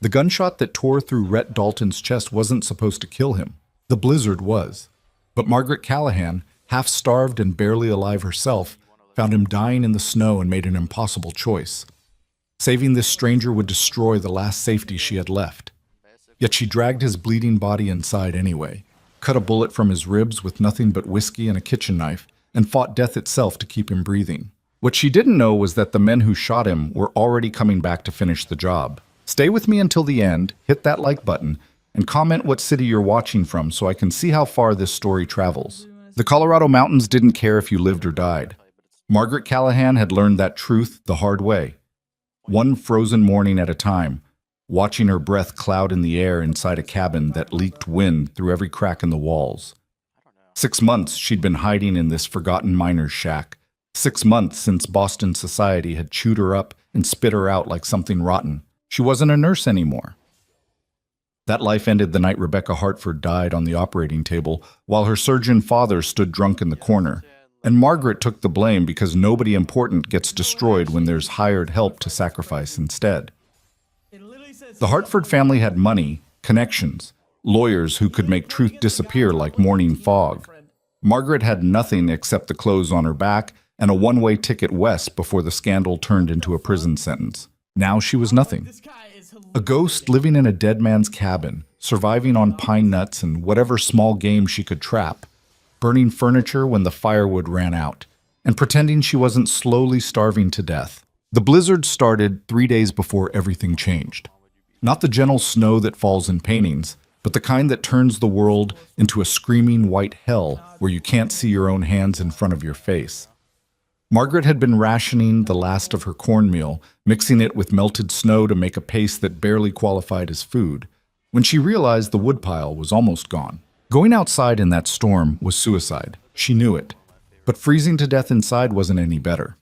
The gunshot that tore through Rhett Dalton's chest wasn't supposed to kill him. The blizzard was. But Margaret Callahan, half-starved and barely alive herself, found him dying in the snow and made an impossible choice. Saving this stranger would destroy the last safety she had left. Yet she dragged his bleeding body inside anyway, cut a bullet from his ribs with nothing but whiskey and a kitchen knife, and fought death itself to keep him breathing. What she didn't know was that the men who shot him were already coming back to finish the job. Stay with me until the end, hit that like button, and comment what city you're watching from so I can see how far this story travels. The Colorado mountains didn't care if you lived or died. Margaret Callahan had learned that truth the hard way. One frozen morning at a time, watching her breath cloud in the air inside a cabin that leaked wind through every crack in the walls. 6 months she'd been hiding in this forgotten miner's shack. 6 months since Boston society had chewed her up and spit her out like something rotten. She wasn't a nurse anymore. That life ended the night Rebecca Hartford died on the operating table while her surgeon father stood drunk in the corner. And Margaret took the blame because nobody important gets destroyed when there's hired help to sacrifice instead. The Hartford family had money, connections, lawyers who could make truth disappear like morning fog. Margaret had nothing except the clothes on her back and a one-way ticket west before the scandal turned into a prison sentence. Now she was nothing. A ghost living in a dead man's cabin, surviving on pine nuts and whatever small game she could trap, burning furniture when the firewood ran out, and pretending she wasn't slowly starving to death. The blizzard started 3 days before everything changed. Not the gentle snow that falls in paintings, but the kind that turns the world into a screaming white hell where you can't see your own hands in front of your face. Margaret had been rationing the last of her cornmeal, mixing it with melted snow to make a paste that barely qualified as food, when she realized the woodpile was almost gone. Going outside in that storm was suicide. She knew it. But freezing to death inside wasn't any better.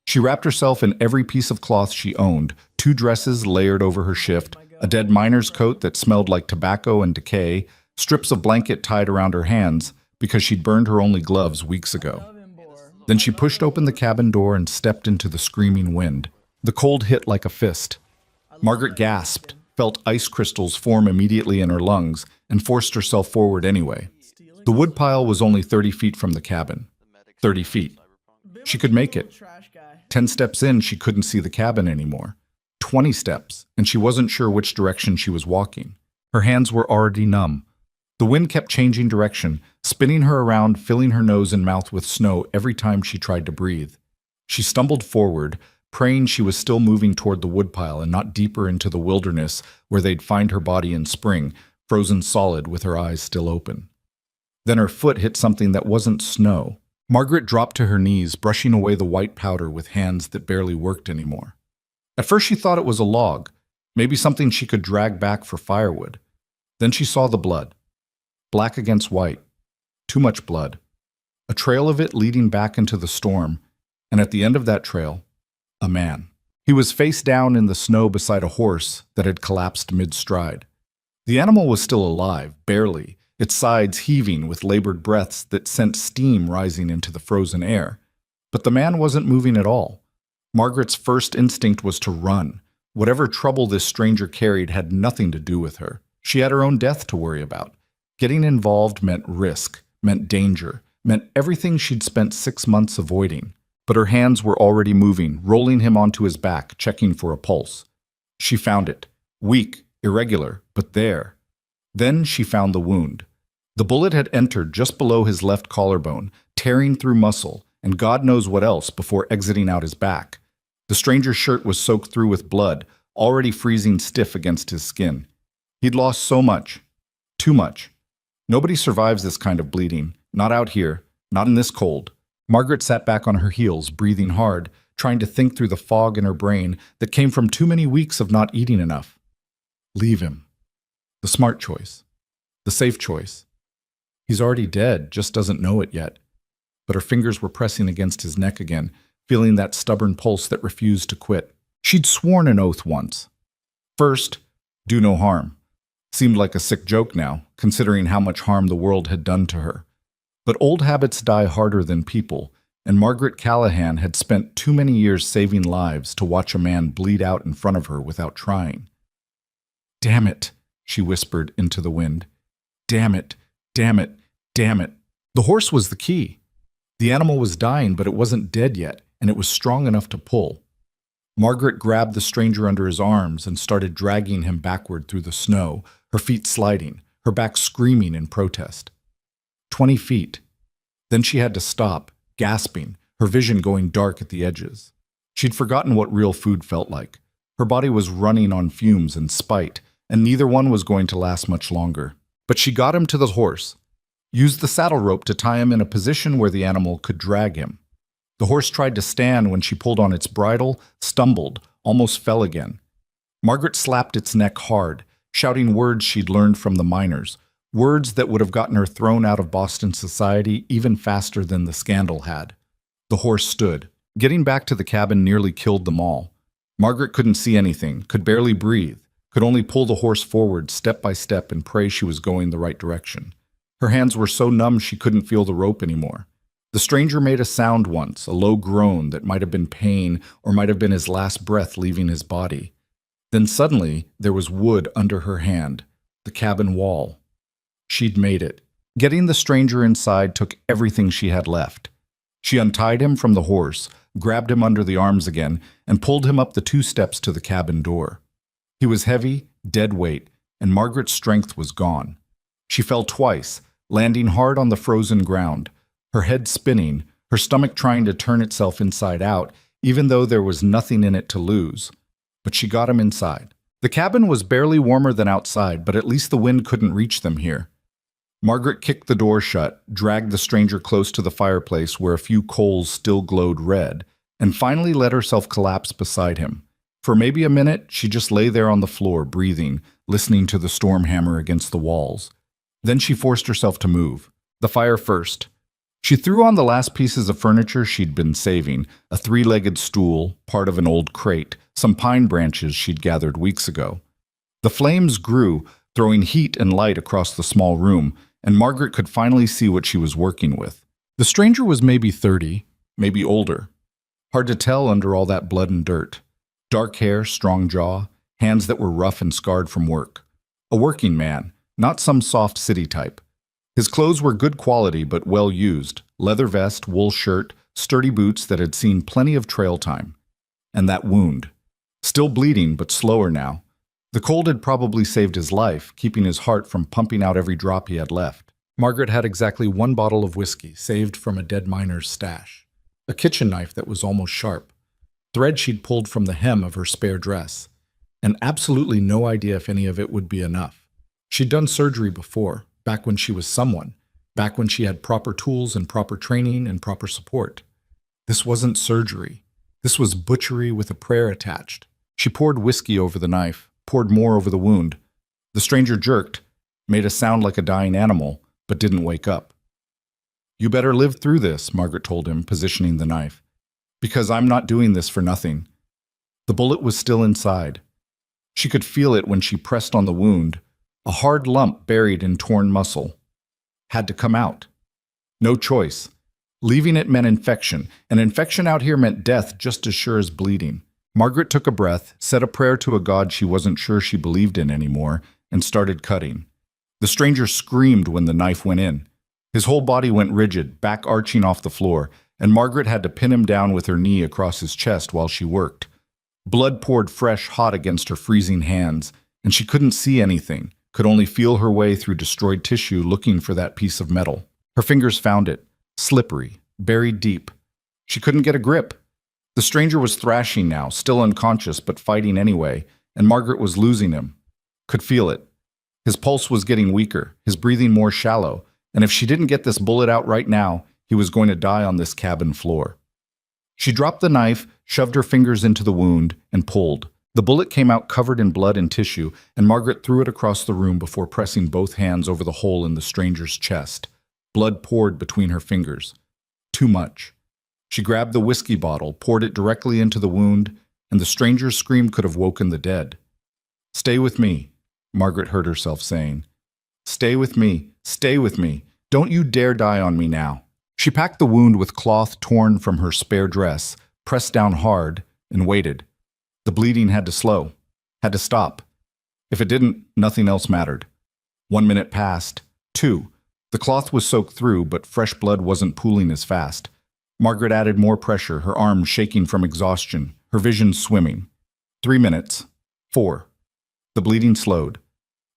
She wrapped herself in every piece of cloth she owned, 2 dresses layered over her shift, a dead miner's coat that smelled like tobacco and decay, strips of blanket tied around her hands because she'd burned her only gloves weeks ago. Then she pushed open the cabin door and stepped into the screaming wind. The cold hit like a fist. Margaret gasped, felt ice crystals form immediately in her lungs, and forced herself forward anyway. The woodpile was only 30 feet from the cabin. 30 feet. She could make it. 10 steps in, she couldn't see the cabin anymore. 20 steps, and she wasn't sure which direction she was walking. Her hands were already numb. The wind kept changing direction, spinning her around, filling her nose and mouth with snow every time she tried to breathe. She stumbled forward, praying she was still moving toward the woodpile and not deeper into the wilderness where they'd find her body in spring, frozen solid with her eyes still open. Then her foot hit something that wasn't snow. Margaret dropped to her knees, brushing away the white powder with hands that barely worked anymore. At first she thought it was a log, maybe something she could drag back for firewood. Then she saw the blood. Black against white. Too much blood. A trail of it leading back into the storm, and at the end of that trail, a man. He was face down in the snow beside a horse that had collapsed mid-stride. The animal was still alive, barely, its sides heaving with labored breaths that sent steam rising into the frozen air. But the man wasn't moving at all. Margaret's first instinct was to run. Whatever trouble this stranger carried had nothing to do with her. She had her own death to worry about. Getting involved meant risk, meant danger, meant everything she'd spent 6 months avoiding. But her hands were already moving, rolling him onto his back, checking for a pulse. She found it. Weak, irregular, but there. Then she found the wound. The bullet had entered just below his left collarbone, tearing through muscle, and God knows what else before exiting out his back. The stranger's shirt was soaked through with blood, already freezing stiff against his skin. He'd lost so much. Too much. Nobody survives this kind of bleeding. Not out here. Not in this cold. Margaret sat back on her heels, breathing hard, trying to think through the fog in her brain that came from too many weeks of not eating enough. Leave him. The smart choice. The safe choice. He's already dead, just doesn't know it yet. But her fingers were pressing against his neck again, feeling that stubborn pulse that refused to quit. She'd sworn an oath once. First, do no harm. Seemed like a sick joke now, considering how much harm the world had done to her. But old habits die harder than people, and Margaret Callahan had spent too many years saving lives to watch a man bleed out in front of her without trying. Damn it, she whispered into the wind. Damn it, damn it, damn it. The horse was the key. The animal was dying, but it wasn't dead yet, and it was strong enough to pull. Margaret grabbed the stranger under his arms and started dragging him backward through the snow, her feet sliding, her back screaming in protest. 20 feet. Then she had to stop, gasping, her vision going dark at the edges. She'd forgotten what real food felt like. Her body was running on fumes and spite, and neither one was going to last much longer. But she got him to the horse, used the saddle rope to tie him in a position where the animal could drag him. The horse tried to stand when she pulled on its bridle, stumbled, almost fell again. Margaret slapped its neck hard, shouting words she'd learned from the miners, words that would have gotten her thrown out of Boston society even faster than the scandal had. The horse stood. Getting back to the cabin nearly killed them all. Margaret couldn't see anything, could barely breathe, could only pull the horse forward step by step and pray she was going the right direction. Her hands were so numb she couldn't feel the rope anymore. The stranger made a sound once, a low groan that might have been pain or might have been his last breath leaving his body. Then suddenly there was wood under her hand, the cabin wall. She'd made it. Getting the stranger inside took everything she had left. She untied him from the horse, grabbed him under the arms again, and pulled him up the 2 steps to the cabin door. He was heavy, dead weight, and Margaret's strength was gone. She fell twice, landing hard on the frozen ground, her head spinning, her stomach trying to turn itself inside out, even though there was nothing in it to lose. But she got him inside. The cabin was barely warmer than outside, but at least the wind couldn't reach them here. Margaret kicked the door shut, dragged the stranger close to the fireplace where a few coals still glowed red, and finally let herself collapse beside him. For maybe a minute, she just lay there on the floor, breathing, listening to the storm hammer against the walls. Then she forced herself to move. The fire first. She threw on the last pieces of furniture she'd been saving, a 3-legged stool, part of an old crate, some pine branches she'd gathered weeks ago. The flames grew, throwing heat and light across the small room, and Margaret could finally see what she was working with. The stranger was maybe 30, maybe older. Hard to tell under all that blood and dirt. Dark hair, strong jaw, hands that were rough and scarred from work. A working man, not some soft city type. His clothes were good quality but well used, leather vest, wool shirt, sturdy boots that had seen plenty of trail time. And that wound. Still bleeding, but slower now. The cold had probably saved his life, keeping his heart from pumping out every drop he had left. Margaret had exactly 1 bottle of whiskey, saved from a dead miner's stash. A kitchen knife that was almost sharp. Thread she'd pulled from the hem of her spare dress. And absolutely no idea if any of it would be enough. She'd done surgery before, back when she was someone, back when she had proper tools and proper training and proper support. This wasn't surgery. This was butchery with a prayer attached. She poured whiskey over the knife, poured more over the wound. The stranger jerked, made a sound like a dying animal, but didn't wake up. "You better live through this," Margaret told him, positioning the knife. "Because I'm not doing this for nothing." The bullet was still inside. She could feel it when she pressed on the wound, a hard lump buried in torn muscle. Had to come out. No choice. Leaving it meant infection, and infection out here meant death just as sure as bleeding. Margaret took a breath, said a prayer to a god she wasn't sure she believed in anymore, and started cutting. The stranger screamed when the knife went in. His whole body went rigid, back arching off the floor, and Margaret had to pin him down with her knee across his chest while she worked. Blood poured fresh, hot against her freezing hands, and she couldn't see anything, could only feel her way through destroyed tissue looking for that piece of metal. Her fingers found it, slippery, buried deep. She couldn't get a grip. The stranger was thrashing now, still unconscious but fighting anyway, and Margaret was losing him. Could feel it. His pulse was getting weaker, his breathing more shallow, and if she didn't get this bullet out right now, he was going to die on this cabin floor. She dropped the knife, shoved her fingers into the wound, and pulled. The bullet came out covered in blood and tissue, and Margaret threw it across the room before pressing both hands over the hole in the stranger's chest. Blood poured between her fingers. Too much. She grabbed the whiskey bottle, poured it directly into the wound, and the stranger's scream could have woken the dead. "Stay with me," Margaret heard herself saying. "Stay with me. Stay with me. Don't you dare die on me now." She packed the wound with cloth torn from her spare dress, pressed down hard, and waited. The bleeding had to slow, had to stop. If it didn't, nothing else mattered. 1 minute passed. 2. The cloth was soaked through, but fresh blood wasn't pooling as fast. Margaret added more pressure, her arms shaking from exhaustion, her vision swimming. 3 minutes. 4. The bleeding slowed.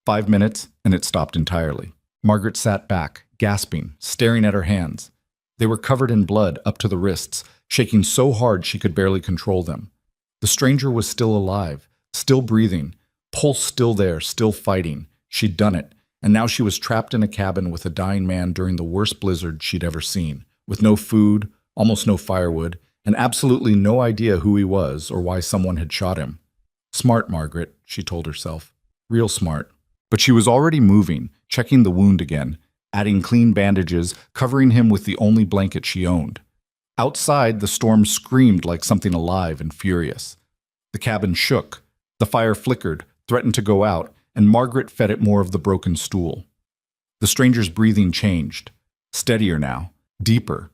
5 minutes, and it stopped entirely. Margaret sat back, gasping, staring at her hands. They were covered in blood up to the wrists, shaking so hard she could barely control them. The stranger was still alive, still breathing, pulse still there, still fighting. She'd done it, and now she was trapped in a cabin with a dying man during the worst blizzard she'd ever seen, with no food, almost no firewood, and absolutely no idea who he was or why someone had shot him. Smart, Margaret, she told herself. Real smart. But she was already moving, checking the wound again, adding clean bandages, covering him with the only blanket she owned. Outside, the storm screamed like something alive and furious. The cabin shook. The fire flickered, threatened to go out, and Margaret fed it more of the broken stool. The stranger's breathing changed. Steadier now. Deeper.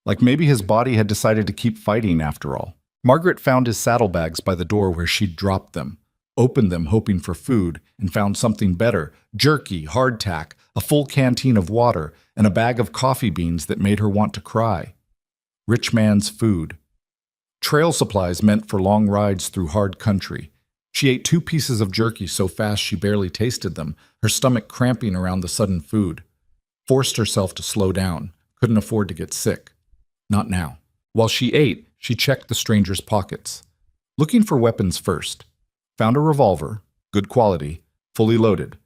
Like maybe his body had decided to keep fighting after all. Margaret found his saddlebags by the door where she'd dropped them, opened them hoping for food, and found something better: jerky, hardtack, a full canteen of water, and a bag of coffee beans that made her want to cry. Rich man's food. Trail supplies meant for long rides through hard country. She ate 2 pieces of jerky so fast she barely tasted them, her stomach cramping around the sudden food. Forced herself to slow down, couldn't afford to get sick. Not now. While she ate, she checked the stranger's pockets. Looking for weapons first. Found a revolver, good quality, fully loaded.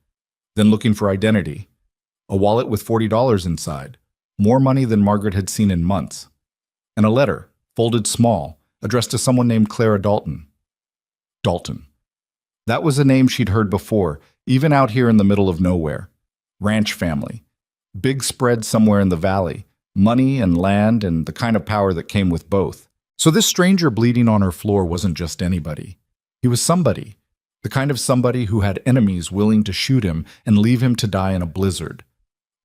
Then looking for identity. A wallet with $40 inside, more money than Margaret had seen in months. And a letter, folded small, addressed to someone named Clara Dalton. Dalton. That was a name she'd heard before, even out here in the middle of nowhere. Ranch family. Big spread somewhere in the valley. Money and land and the kind of power that came with both. So this stranger bleeding on her floor wasn't just anybody. He was somebody. The kind of somebody who had enemies willing to shoot him and leave him to die in a blizzard.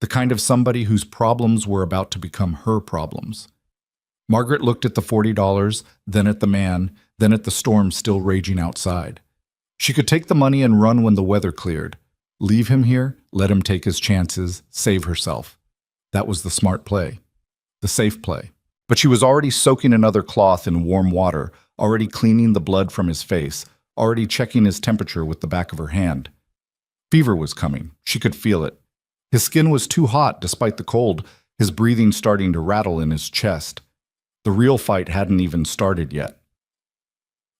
The kind of somebody whose problems were about to become her problems. Margaret looked at the $40, then at the man, then at the storm still raging outside. She could take the money and run when the weather cleared. Leave him here, let him take his chances, save herself. That was the smart play. The safe play. But she was already soaking another cloth in warm water, already cleaning the blood from his face, already checking his temperature with the back of her hand. Fever was coming. She could feel it. His skin was too hot despite the cold, his breathing starting to rattle in his chest. The real fight hadn't even started yet.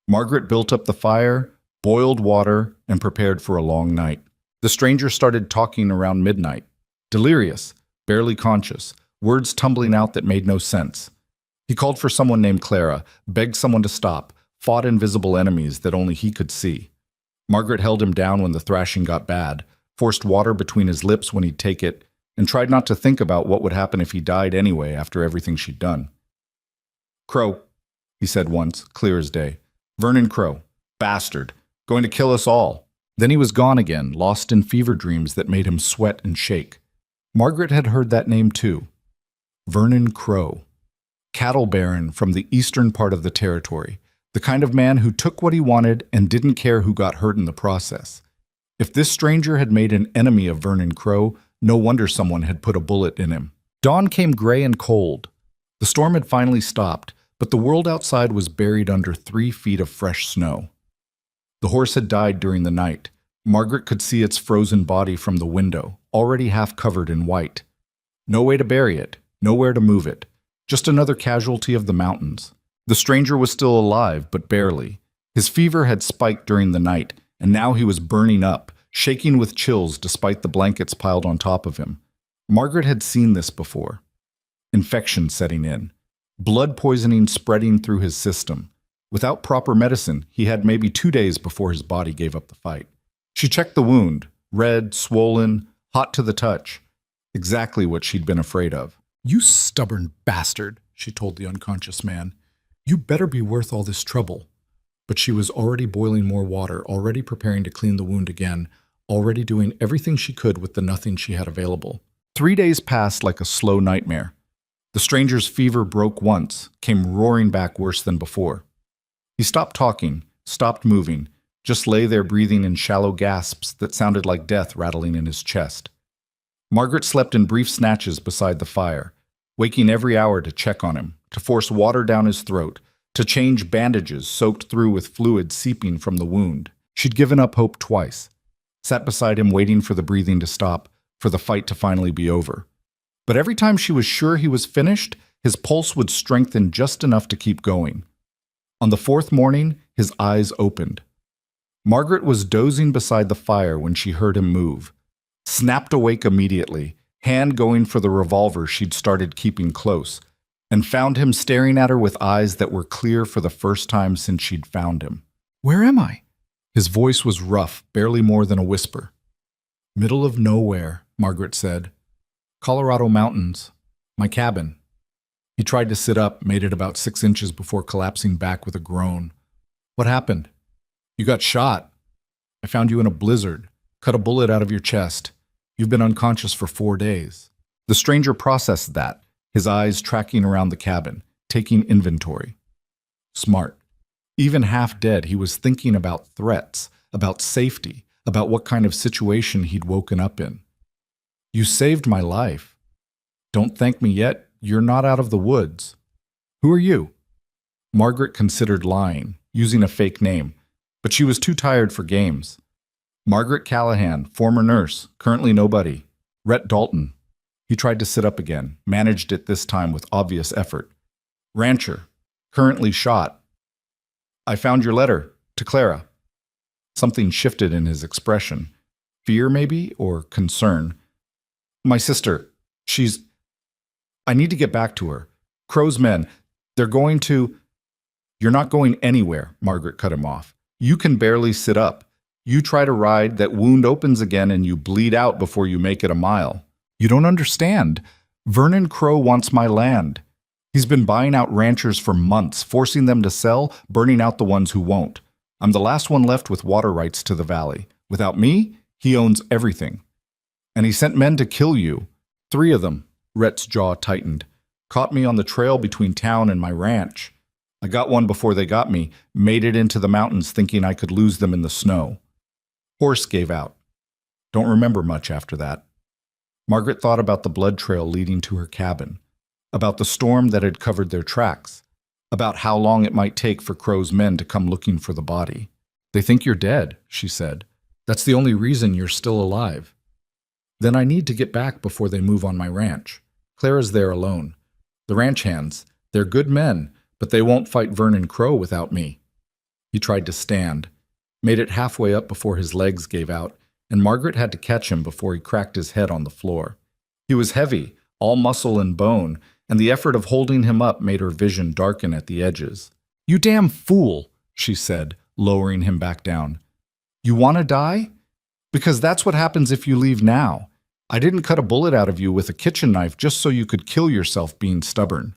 Margaret built up the fire, boiled water, and prepared for a long night. The stranger started talking around midnight. Delirious, barely conscious, words tumbling out that made no sense. He called for someone named Clara, begged someone to stop, fought invisible enemies that only he could see. Margaret held him down when the thrashing got bad, forced water between his lips when he'd take it, and tried not to think about what would happen if he died anyway after everything she'd done. "Crow," he said once, clear as day. "Vernon Crow. Bastard. Going to kill us all." Then he was gone again, lost in fever dreams that made him sweat and shake. Margaret had heard that name too. Vernon Crow. Cattle baron from the eastern part of the territory. The kind of man who took what he wanted and didn't care who got hurt in the process. If this stranger had made an enemy of Vernon Crow, no wonder someone had put a bullet in him. Dawn came gray and cold. The storm had finally stopped, but the world outside was buried under 3 feet of fresh snow. The horse had died during the night. Margaret could see its frozen body from the window, already half covered in white. No way to bury it, nowhere to move it. Just another casualty of the mountains. The stranger was still alive, but barely. His fever had spiked during the night, and now he was burning up, shaking with chills despite the blankets piled on top of him. Margaret had seen this before. Infection setting in. Blood poisoning spreading through his system. Without proper medicine, he had maybe 2 days before his body gave up the fight. She checked the wound. Red, swollen, hot to the touch. Exactly what she'd been afraid of. "You stubborn bastard," she told the unconscious man. "You better be worth all this trouble." But she was already boiling more water, already preparing to clean the wound again, already doing everything she could with the nothing she had available. 3 days passed like a slow nightmare. The stranger's fever broke once, came roaring back worse than before. He stopped talking, stopped moving, just lay there breathing in shallow gasps that sounded like death rattling in his chest. Margaret slept in brief snatches beside the fire, waking every hour to check on him, to force water down his throat, to change bandages soaked through with fluid seeping from the wound. She'd given up hope twice, sat beside him waiting for the breathing to stop, for the fight to finally be over. But every time she was sure he was finished, his pulse would strengthen just enough to keep going. On the fourth morning, his eyes opened. Margaret was dozing beside the fire when she heard him move. Snapped awake immediately, hand going for the revolver she'd started keeping close, and found him staring at her with eyes that were clear for the first time since she'd found him. "Where am I?" His voice was rough, barely more than a whisper. "Middle of nowhere," Margaret said. "Colorado mountains. My cabin." He tried to sit up, made it about 6 inches before collapsing back with a groan. "What happened?" "You got shot. I found you in a blizzard, cut a bullet out of your chest. You've been unconscious for 4 days." The stranger processed that, his eyes tracking around the cabin, taking inventory. Smart. Even half dead, he was thinking about threats, about safety, about what kind of situation he'd woken up in. "You saved my life. Don't thank me yet, you're not out of the woods. Who are you?" Margaret considered lying, using a fake name, but she was too tired for games. "Margaret Callahan, former nurse, currently nobody. Rhett Dalton." He tried to sit up again, managed it this time with obvious effort. "Rancher, currently shot. I found your letter, to Clara." Something shifted in his expression. Fear, maybe, or concern. "My sister, I need to get back to her. Crow's men, they're going to—" "You're not going anywhere," Margaret cut him off. "You can barely sit up. You try to ride, that wound opens again and you bleed out before you make it a mile. You don't understand. Vernon Crow wants my land. He's been buying out ranchers for months, forcing them to sell, burning out the ones who won't. I'm the last one left with water rights to the valley. Without me, he owns everything. And he sent men to kill you. 3 of them." Rhett's jaw tightened. "Caught me on the trail between town and my ranch. I got one before they got me, made it into the mountains thinking I could lose them in the snow. Horse gave out. Don't remember much after that." Margaret thought about the blood trail leading to her cabin, about the storm that had covered their tracks, about how long it might take for Crow's men to come looking for the body. "They think you're dead," she said. "That's the only reason you're still alive." "Then I need to get back before they move on my ranch. Clara's there alone. The ranch hands, they're good men, but they won't fight Vernon Crow without me." He tried to stand, made it halfway up before his legs gave out, and Margaret had to catch him before he cracked his head on the floor. He was heavy, all muscle and bone, and the effort of holding him up made her vision darken at the edges. "You damn fool," she said, lowering him back down. "You want to die? Because that's what happens if you leave now. I didn't cut a bullet out of you with a kitchen knife just so you could kill yourself being stubborn."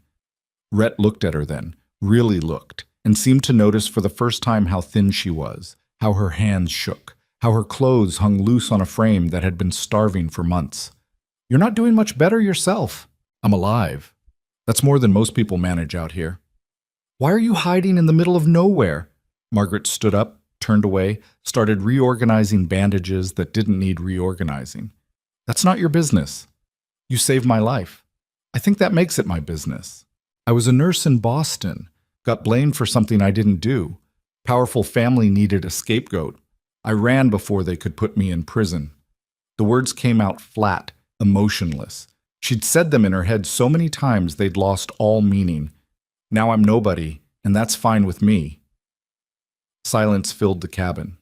Rhett looked at her then, really looked, and seemed to notice for the first time how thin she was, how her hands shook, how her clothes hung loose on a frame that had been starving for months. "You're not doing much better yourself." "I'm alive. That's more than most people manage out here." "Why are you hiding in the middle of nowhere?" Margaret stood up, turned away, started reorganizing bandages that didn't need reorganizing. "That's not your business. You saved my life. I think that makes it my business. I was a nurse in Boston, got blamed for something I didn't do. Powerful family needed a scapegoat. I ran before they could put me in prison." The words came out flat, emotionless. She'd said them in her head so many times they'd lost all meaning. "Now I'm nobody, and that's fine with me." Silence filled the cabin.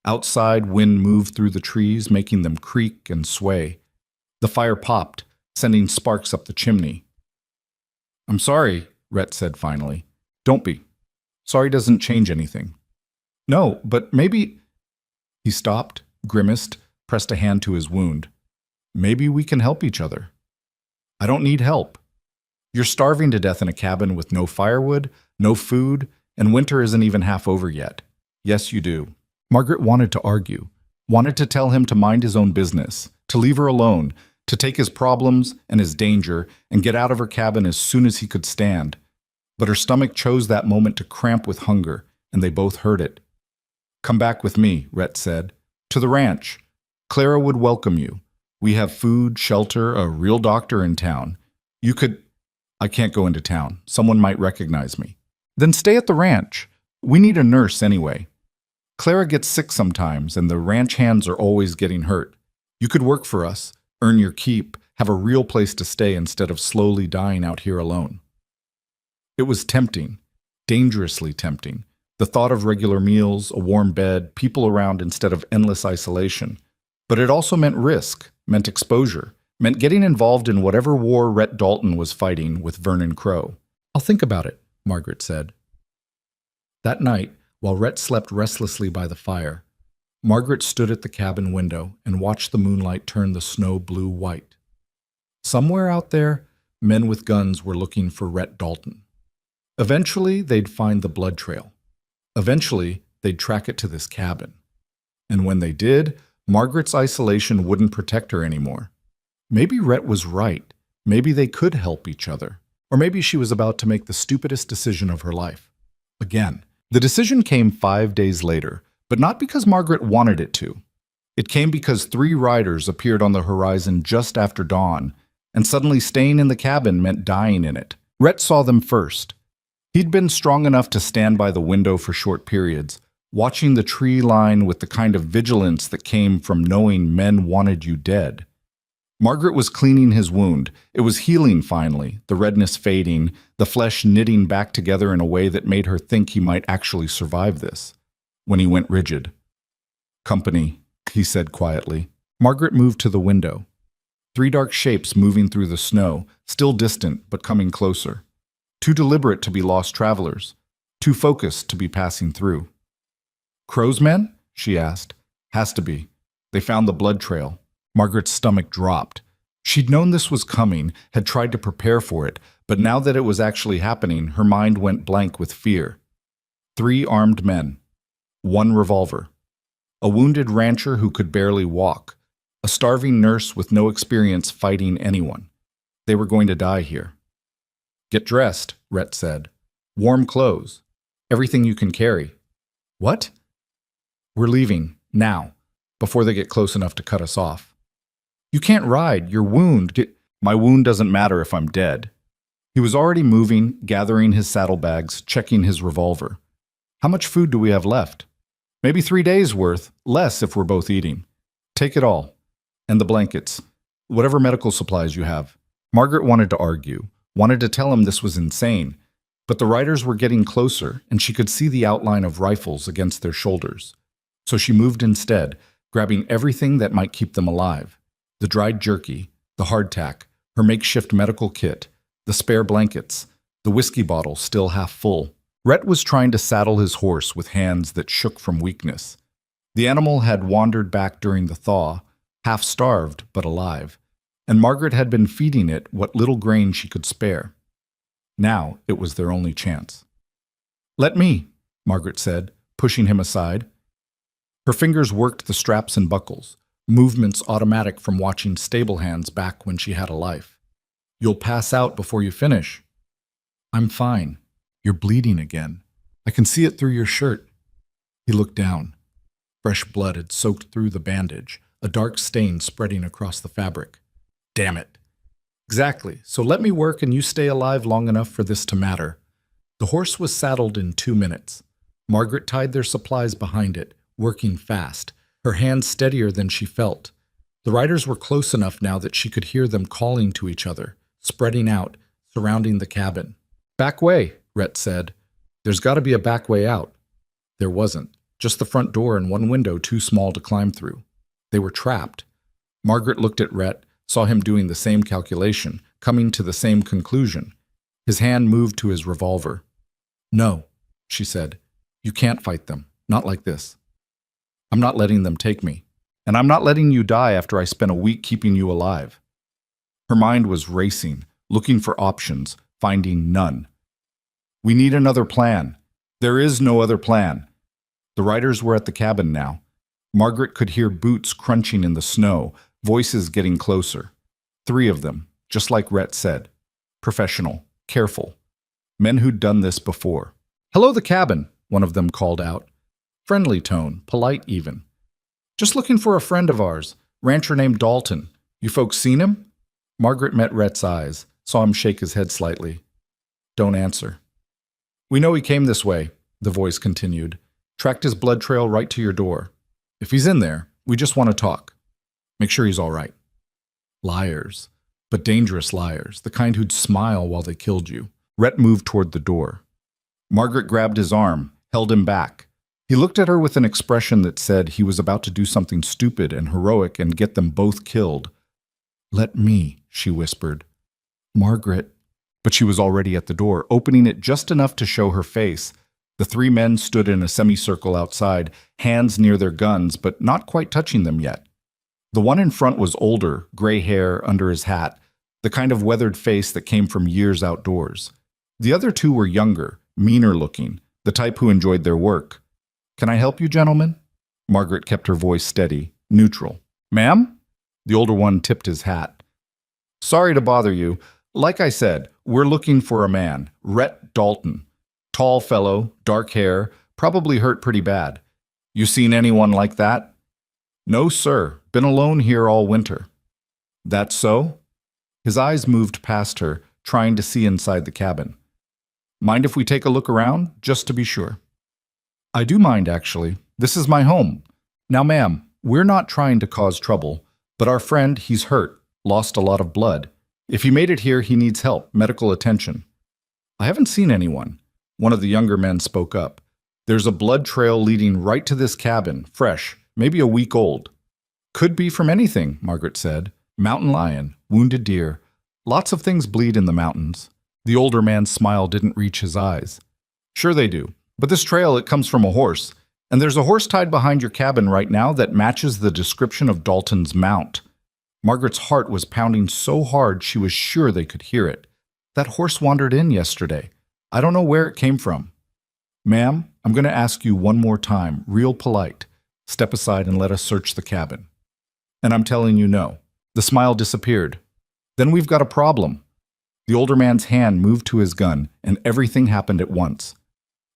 Outside, wind moved through the trees, making them creak and sway. The fire popped, sending sparks up the chimney. "I'm sorry," Rhett said finally. "Don't be. Sorry doesn't change anything." "No, but maybe—" He stopped, grimaced, pressed a hand to his wound. "Maybe we can help each other." "I don't need help. You're starving to death in a cabin with no firewood, no food, and winter isn't even half over yet. Yes, you do." Margaret wanted to argue, wanted to tell him to mind his own business, to leave her alone, to take his problems and his danger and get out of her cabin as soon as he could stand. But her stomach chose that moment to cramp with hunger, and they both heard it. Come back with me, Rhett said. To the ranch. Clara would welcome you. We have food, shelter, a real doctor in town. You could... I can't go into town. Someone might recognize me. Then stay at the ranch. We need a nurse anyway. Clara gets sick sometimes, and the ranch hands are always getting hurt. You could work for us, earn your keep, have a real place to stay instead of slowly dying out here alone. It was tempting, dangerously tempting. The thought of regular meals, a warm bed, people around instead of endless isolation. But it also meant risk, meant exposure, meant getting involved in whatever war Rhett Dalton was fighting with Vernon Crow. I'll think about it, Margaret said. That night, while Rhett slept restlessly by the fire, Margaret stood at the cabin window and watched the moonlight turn the snow blue-white. Somewhere out there, men with guns were looking for Rhett Dalton. Eventually, they'd find the blood trail. Eventually, they'd track it to this cabin. And when they did, Margaret's isolation wouldn't protect her anymore. Maybe Rhett was right. Maybe they could help each other. Or maybe she was about to make the stupidest decision of her life. Again, the decision came 5 days later, but not because Margaret wanted it to. It came because 3 riders appeared on the horizon just after dawn, and suddenly staying in the cabin meant dying in it. Rhett saw them first. He'd been strong enough to stand by the window for short periods, watching the tree line with the kind of vigilance that came from knowing men wanted you dead. Margaret was cleaning his wound. It was healing finally, the redness fading, the flesh knitting back together in a way that made her think he might actually survive this. When he went rigid. Company, he said quietly. Margaret moved to the window. 3 dark shapes moving through the snow, still distant but coming closer. Too deliberate to be lost travelers, too focused to be passing through. Crow's men? She asked. Has to be. They found the blood trail. Margaret's stomach dropped. She'd known this was coming, had tried to prepare for it, but now that it was actually happening, her mind went blank with fear. 3 armed men. 1 revolver. A wounded rancher who could barely walk. A starving nurse with no experience fighting anyone. They were going to die here. Get dressed, Rhett said. Warm clothes. Everything you can carry. What? We're leaving, now, before they get close enough to cut us off. You can't ride, your wound. My wound doesn't matter if I'm dead. He was already moving, gathering his saddlebags, checking his revolver. How much food do we have left? Maybe 3 days' worth, less if we're both eating. Take it all. And the blankets. Whatever medical supplies you have. Margaret wanted to argue, wanted to tell him this was insane, but the riders were getting closer, and she could see the outline of rifles against their shoulders. So she moved instead, grabbing everything that might keep them alive. The dried jerky, the hardtack, her makeshift medical kit, the spare blankets, the whiskey bottle still half full. Rhett was trying to saddle his horse with hands that shook from weakness. The animal had wandered back during the thaw, half starved but alive, and Margaret had been feeding it what little grain she could spare. Now it was their only chance. Let me, Margaret said, pushing him aside. Her fingers worked the straps and buckles, movements automatic from watching stable hands back when she had a life. You'll pass out before you finish. I'm fine. You're bleeding again. I can see it through your shirt. He looked down. Fresh blood had soaked through the bandage, a dark stain spreading across the fabric. Damn it. Exactly. So let me work and you stay alive long enough for this to matter. The horse was saddled in 2 minutes. Margaret tied their supplies behind it, working fast, her hands steadier than she felt. The riders were close enough now that she could hear them calling to each other, spreading out, surrounding the cabin. Back way, Rhett said. There's got to be a back way out. There wasn't. Just the front door and 1 window too small to climb through. They were trapped. Margaret looked at Rhett, saw him doing the same calculation, coming to the same conclusion. His hand moved to his revolver. No, she said. You can't fight them. Not like this. I'm not letting them take me. And I'm not letting you die after I spent a week keeping you alive. Her mind was racing, looking for options, finding none. We need another plan. There is no other plan. The riders were at the cabin now. Margaret could hear boots crunching in the snow, voices getting closer. 3 of them, just like Rhett said. Professional, careful. Men who'd done this before. Hello, the cabin, one of them called out. friendly tone, polite even. "Just looking for a friend of ours, rancher named Dalton. You folks seen him?" Margaret met Rhett's eyes, saw him shake his head slightly. "Don't answer." "We know he came this way," the voice continued. "Tracked his blood trail right to your door. If he's in there, we just want to talk. Make sure he's all right." Liars, but dangerous liars, the kind who'd smile while they killed you. Rhett moved toward the door. Margaret grabbed his arm, held him back. He looked at her with an expression that said he was about to do something stupid and heroic and get them both killed. "Let me," she whispered. "Margaret." But she was already at the door, opening it just enough to show her face. The three men stood in a semicircle outside, hands near their guns, but not quite touching them yet. The one in front was older, gray hair under his hat, the kind of weathered face that came from years outdoors. The other two were younger, meaner looking, the type who enjoyed their work. "Can I help you, gentlemen?" Margaret kept her voice steady, neutral. "Ma'am?" The older one tipped his hat. "Sorry to bother you. Like I said, we're looking for a man, Rhett Dalton. Tall fellow, dark hair, probably hurt pretty bad. You seen anyone like that?" "No, sir. Been alone here all winter." "That's so?" His eyes moved past her, trying to see inside the cabin. "Mind if we take a look around, just to be sure?" "I do mind, actually. This is my home. Now, ma'am, we're not trying to cause trouble, but our friend, he's hurt, lost a lot of blood. If he made it here, he needs help, medical attention." "I haven't seen anyone." One of the younger men spoke up. "There's a blood trail leading right to this cabin, fresh, maybe a week old." "Could be from anything," Margaret said. "Mountain lion, wounded deer. Lots of things bleed in the mountains." The older man's smile didn't reach his eyes. "Sure they do. But this trail, it comes from a horse. And there's a horse tied behind your cabin right now that matches the description of Dalton's mount." Margaret's heart was pounding so hard she was sure they could hear it. "That horse wandered in yesterday. I don't know where it came from." "Ma'am, I'm going to ask you one more time, real polite. Step aside and let us search the cabin." "And I'm telling you no." The smile disappeared. "Then we've got a problem." The older man's hand moved to his gun, and everything happened at once.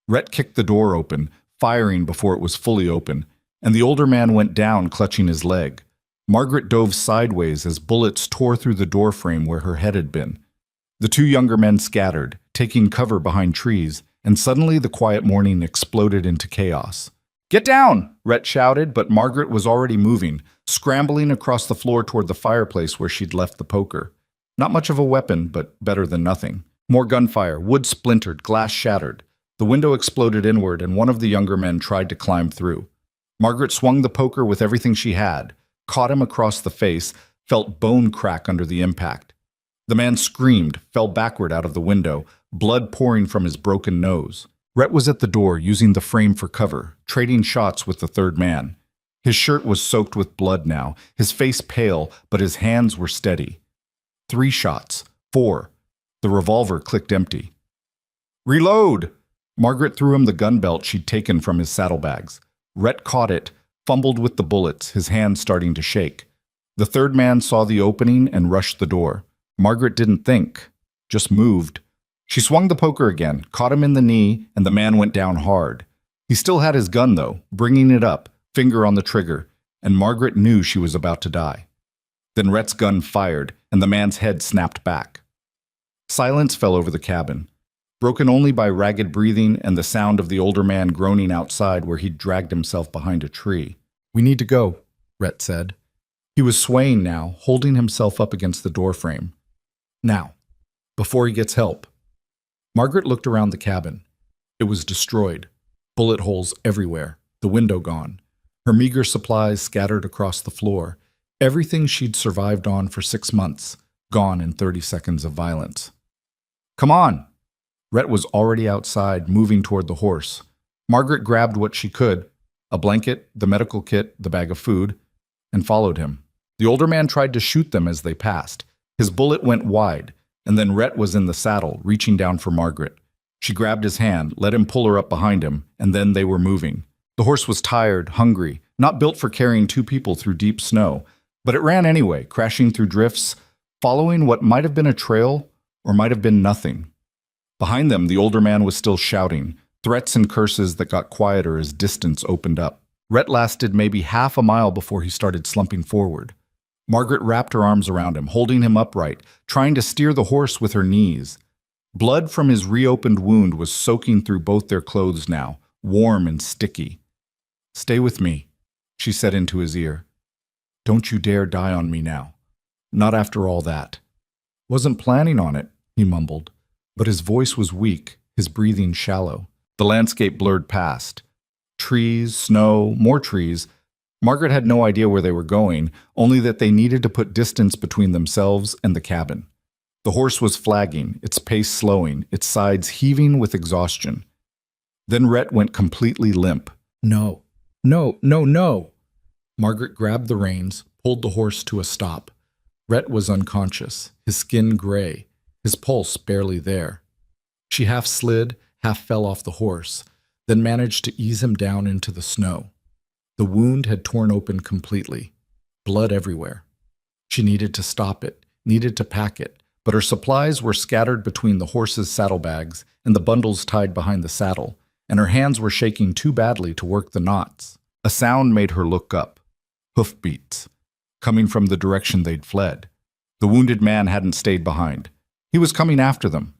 Rhett kicked the door open, firing before it was fully open, and the older man went down, clutching his leg. Margaret dove sideways as bullets tore through the doorframe where her head had been. The two younger men scattered, taking cover behind trees, and suddenly the quiet morning exploded into chaos. "Get down!" Rhett shouted, but Margaret was already moving, scrambling across the floor toward the fireplace where she'd left the poker. Not much of a weapon, but better than nothing. More gunfire, wood splintered, glass shattered. The window exploded inward, and one of the younger men tried to climb through. Margaret swung the poker with everything she had, caught him across the face, felt bone crack under the impact. The man screamed, fell backward out of the window, blood pouring from his broken nose. Rhett was at the door, using the frame for cover, trading shots with the third man. His shirt was soaked with blood now, his face pale, but his hands were steady. 3 shots. 4. The revolver clicked empty. "Reload!" Margaret threw him the gun belt she'd taken from his saddlebags. Rhett caught it, fumbled with the bullets, his hands starting to shake. The third man saw the opening and rushed the door. Margaret didn't think, just moved. She swung the poker again, caught him in the knee, and the man went down hard. He still had his gun, though, bringing it up, finger on the trigger, and Margaret knew she was about to die. Then Rhett's gun fired, and the man's head snapped back. Silence fell over the cabin, broken only by ragged breathing and the sound of the older man groaning outside where he'd dragged himself behind a tree. "We need to go," Rhett said. He was swaying now, holding himself up against the doorframe. "Now, before he gets help." Margaret looked around the cabin. It was destroyed, bullet holes everywhere, the window gone, her meager supplies scattered across the floor, everything she'd survived on for 6 months, gone in 30 seconds of violence. "Come on!" Rhett was already outside, moving toward the horse. Margaret grabbed what she could, a blanket, the medical kit, the bag of food, and followed him. The older man tried to shoot them as they passed. His bullet went wide, and then Rhett was in the saddle, reaching down for Margaret. She grabbed his hand, let him pull her up behind him, and then they were moving. The horse was tired, hungry, not built for carrying 2 people through deep snow, but it ran anyway, crashing through drifts, following what might have been a trail or might have been nothing. Behind them, the older man was still shouting, Threats and curses that got quieter as distance opened up. Rhett lasted maybe half a mile before he started slumping forward. Margaret wrapped her arms around him, holding him upright, trying to steer the horse with her knees. Blood from his reopened wound was soaking through both their clothes now, warm and sticky. "Stay with me," she said into his ear. "Don't you dare die on me now. Not after all that." "Wasn't planning on it," he mumbled, but his voice was weak, his breathing shallow. The landscape blurred past. Trees, snow, more trees. Margaret had no idea where they were going, only that they needed to put distance between themselves and the cabin. The horse was flagging, its pace slowing, its sides heaving with exhaustion. Then Rhett went completely limp. "No, no, no, no!" Margaret grabbed the reins, pulled the horse to a stop. Rhett was unconscious, his skin gray, his pulse barely there. She half slid, half fell off the horse, then managed to ease him down into the snow. The wound had torn open completely, blood everywhere. She needed to stop it, needed to pack it, but her supplies were scattered between the horse's saddlebags and the bundles tied behind the saddle, and her hands were shaking too badly to work the knots. A sound made her look up. Hoofbeats, coming from the direction they'd fled. The wounded man hadn't stayed behind. He was coming after them.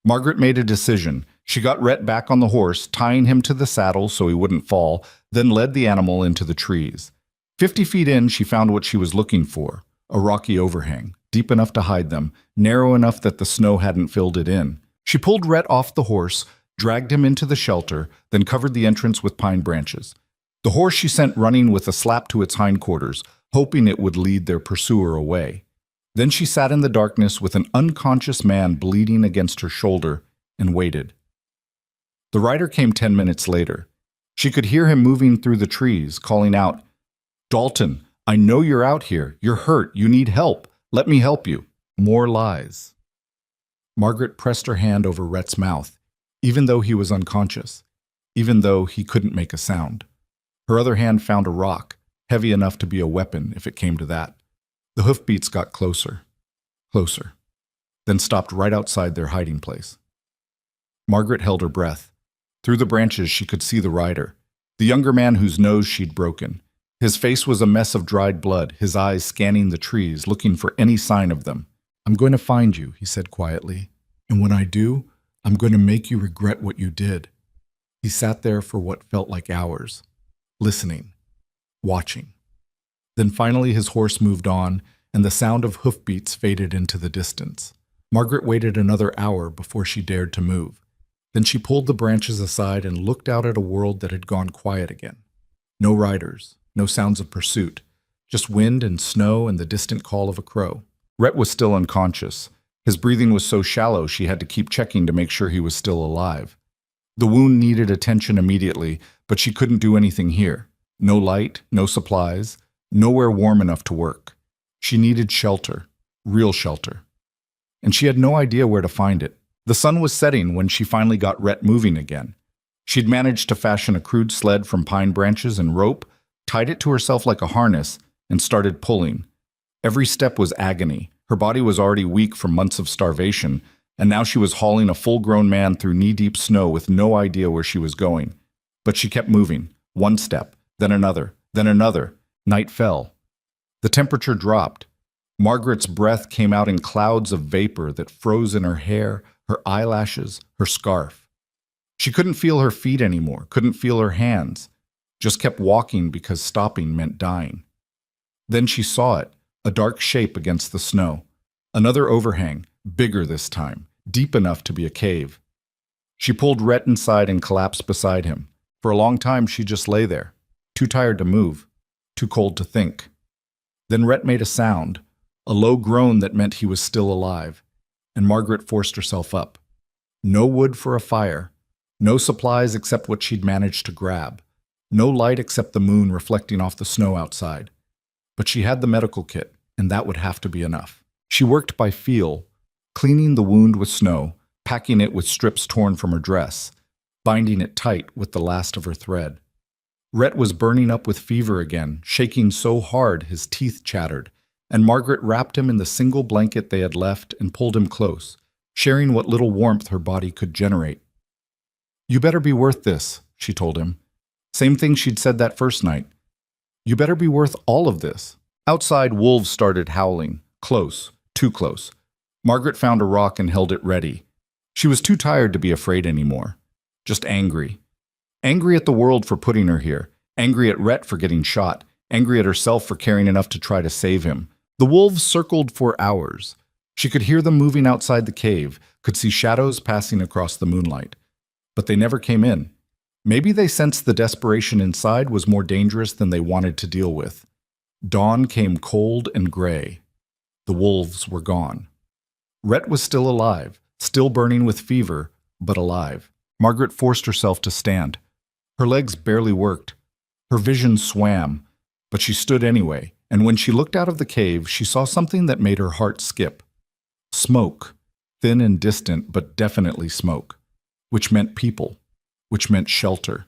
Margaret made a decision. She got Rhett back on the horse, tying him to the saddle so he wouldn't fall, then led the animal into the trees. 50 feet in, she found what she was looking for, a rocky overhang, deep enough to hide them, narrow enough that the snow hadn't filled it in. She pulled Rhett off the horse, dragged him into the shelter, then covered the entrance with pine branches. The horse she sent running with a slap to its hindquarters, hoping it would lead their pursuer away. Then she sat in the darkness with an unconscious man bleeding against her shoulder and waited. The rider came 10 minutes later. She could hear him moving through the trees, calling out, "Dalton, I know you're out here. You're hurt. You need help. Let me help you." More lies. Margaret pressed her hand over Rhett's mouth, even though he was unconscious, even though he couldn't make a sound. Her other hand found a rock, heavy enough to be a weapon if it came to that. The hoofbeats got closer, closer, then stopped right outside their hiding place. Margaret held her breath. Through the branches she could see the rider, the younger man whose nose she'd broken. His face was a mess of dried blood, his eyes scanning the trees, looking for any sign of them. "I'm going to find you," he said quietly. "And when I do, I'm going to make you regret what you did." He sat there for what felt like hours, listening, watching. Then finally his horse moved on, and the sound of hoofbeats faded into the distance. Margaret waited another hour before she dared to move. Then she pulled the branches aside and looked out at a world that had gone quiet again. No riders, no sounds of pursuit, just wind and snow and the distant call of a crow. Rhett was still unconscious. His breathing was so shallow she had to keep checking to make sure he was still alive. The wound needed attention immediately, but she couldn't do anything here. No light, no supplies, nowhere warm enough to work. She needed shelter, real shelter. And she had no idea where to find it. The sun was setting when she finally got Rhett moving again. She'd managed to fashion a crude sled from pine branches and rope, tied it to herself like a harness, and started pulling. Every step was agony. Her body was already weak from months of starvation, and now she was hauling a full-grown man through knee-deep snow with no idea where she was going. But she kept moving, one step, then another, then another. Night fell. The temperature dropped. Margaret's breath came out in clouds of vapor that froze in her hair, her eyelashes, her scarf. She couldn't feel her feet anymore, couldn't feel her hands, just kept walking because stopping meant dying. Then she saw it, a dark shape against the snow. Another overhang, bigger this time, deep enough to be a cave. She pulled Rhett inside and collapsed beside him. For a long time she just lay there, too tired to move, too cold to think. Then Rhett made a sound, a low groan that meant he was still alive, and Margaret forced herself up. No wood for a fire, no supplies except what she'd managed to grab, no light except the moon reflecting off the snow outside. But she had the medical kit, and that would have to be enough. She worked by feel, cleaning the wound with snow, packing it with strips torn from her dress, binding it tight with the last of her thread. Rhett was burning up with fever again, shaking so hard his teeth chattered, and Margaret wrapped him in the single blanket they had left and pulled him close, sharing what little warmth her body could generate. You better be worth this, she told him. Same thing she'd said that first night. You better be worth all of this. Outside, wolves started howling. Close, too close. Margaret found a rock and held it ready. She was too tired to be afraid anymore. Just angry. Angry at the world for putting her here. Angry at Rhett for getting shot. Angry at herself for caring enough to try to save him. The wolves circled for hours. She could hear them moving outside the cave, could see shadows passing across the moonlight. But they never came in. Maybe they sensed the desperation inside was more dangerous than they wanted to deal with. Dawn came cold and gray. The wolves were gone. Rhett was still alive, still burning with fever, but alive. Margaret forced herself to stand. Her legs barely worked. Her vision swam, but she stood anyway, and when she looked out of the cave, she saw something that made her heart skip. Smoke, thin and distant, but definitely smoke, which meant people, which meant shelter.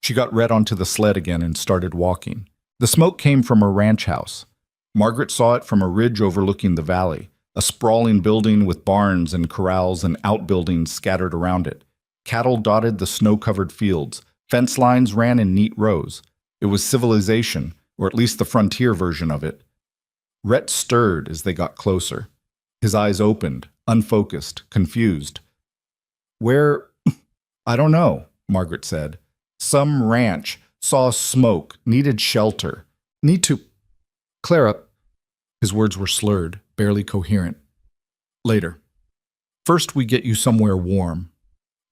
She got Rhett onto the sled again and started walking. The smoke came from a ranch house. Margaret saw it from a ridge overlooking the valley, a sprawling building with barns and corrals and outbuildings scattered around it. Cattle dotted the snow-covered fields. Fence lines ran in neat rows. It was civilization, or at least the frontier version of it. Rhett stirred as they got closer. His eyes opened, unfocused, confused. Where? I don't know, Margaret said. Some ranch. Saw smoke. Needed shelter. Need to... Clara... His words were slurred, barely coherent. Later. First we get you somewhere warm.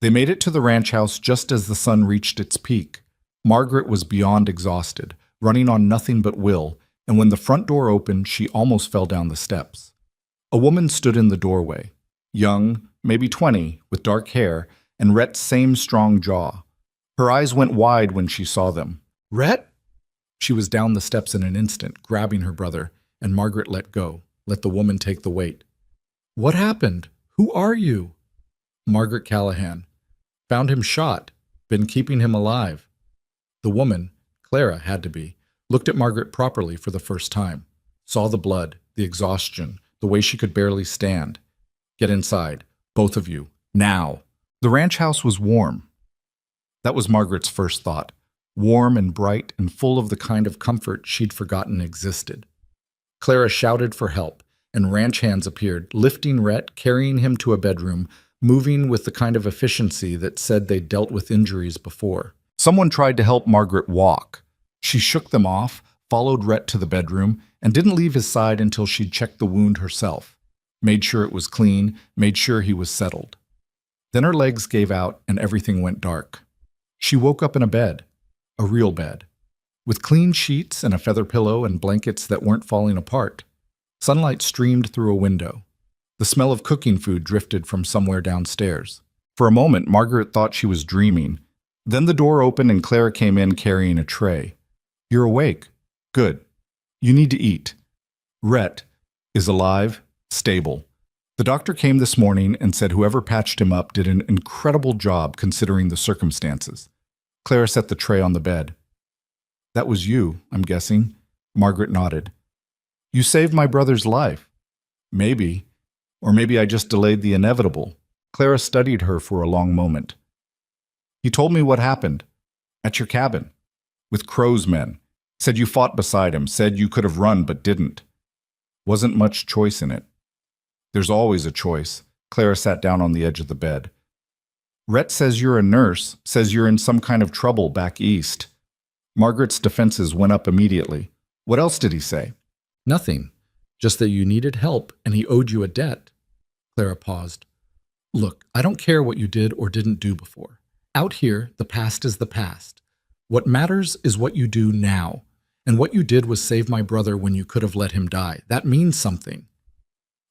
They made it to the ranch house just as the sun reached its peak. Margaret was beyond exhausted, running on nothing but will, and when the front door opened, she almost fell down the steps. A woman stood in the doorway, young, maybe 20, with dark hair, and Rhett's same strong jaw. Her eyes went wide when she saw them. Rhett? She was down the steps in an instant, grabbing her brother, and Margaret let go, let the woman take the weight. What happened? Who are you? Margaret Callahan. Found him shot. Been keeping him alive. The woman, Clara had to be, looked at Margaret properly for the first time. Saw the blood, the exhaustion, the way she could barely stand. Get inside, both of you, now. The ranch house was warm. That was Margaret's first thought. Warm and bright and full of the kind of comfort she'd forgotten existed. Clara shouted for help, and ranch hands appeared, lifting Rhett, carrying him to a bedroom, moving with the kind of efficiency that said they'd dealt with injuries before. Someone tried to help Margaret walk. She shook them off, followed Rhett to the bedroom, and didn't leave his side until she'd checked the wound herself. Made sure it was clean, made sure he was settled. Then her legs gave out and everything went dark. She woke up in a bed, a real bed, with clean sheets and a feather pillow and blankets that weren't falling apart. Sunlight streamed through a window. The smell of cooking food drifted from somewhere downstairs. For a moment, Margaret thought she was dreaming. Then the door opened and Clara came in carrying a tray. You're awake. Good. You need to eat. Rhett is alive, stable. The doctor came this morning and said whoever patched him up did an incredible job considering the circumstances. Clara set the tray on the bed. That was you, I'm guessing. Margaret nodded. You saved my brother's life. Maybe. Or maybe I just delayed the inevitable. Clara studied her for a long moment. He told me what happened. At your cabin. With Crow's men. Said you fought beside him. Said you could have run but didn't. Wasn't much choice in it. There's always a choice. Clara sat down on the edge of the bed. Rhett says you're a nurse. Says you're in some kind of trouble back east. Margaret's defenses went up immediately. What else did he say? Nothing. Just that you needed help and he owed you a debt. Clara paused. Look, I don't care what you did or didn't do before. Out here, the past is the past. What matters is what you do now. And what you did was save my brother when you could have let him die. That means something.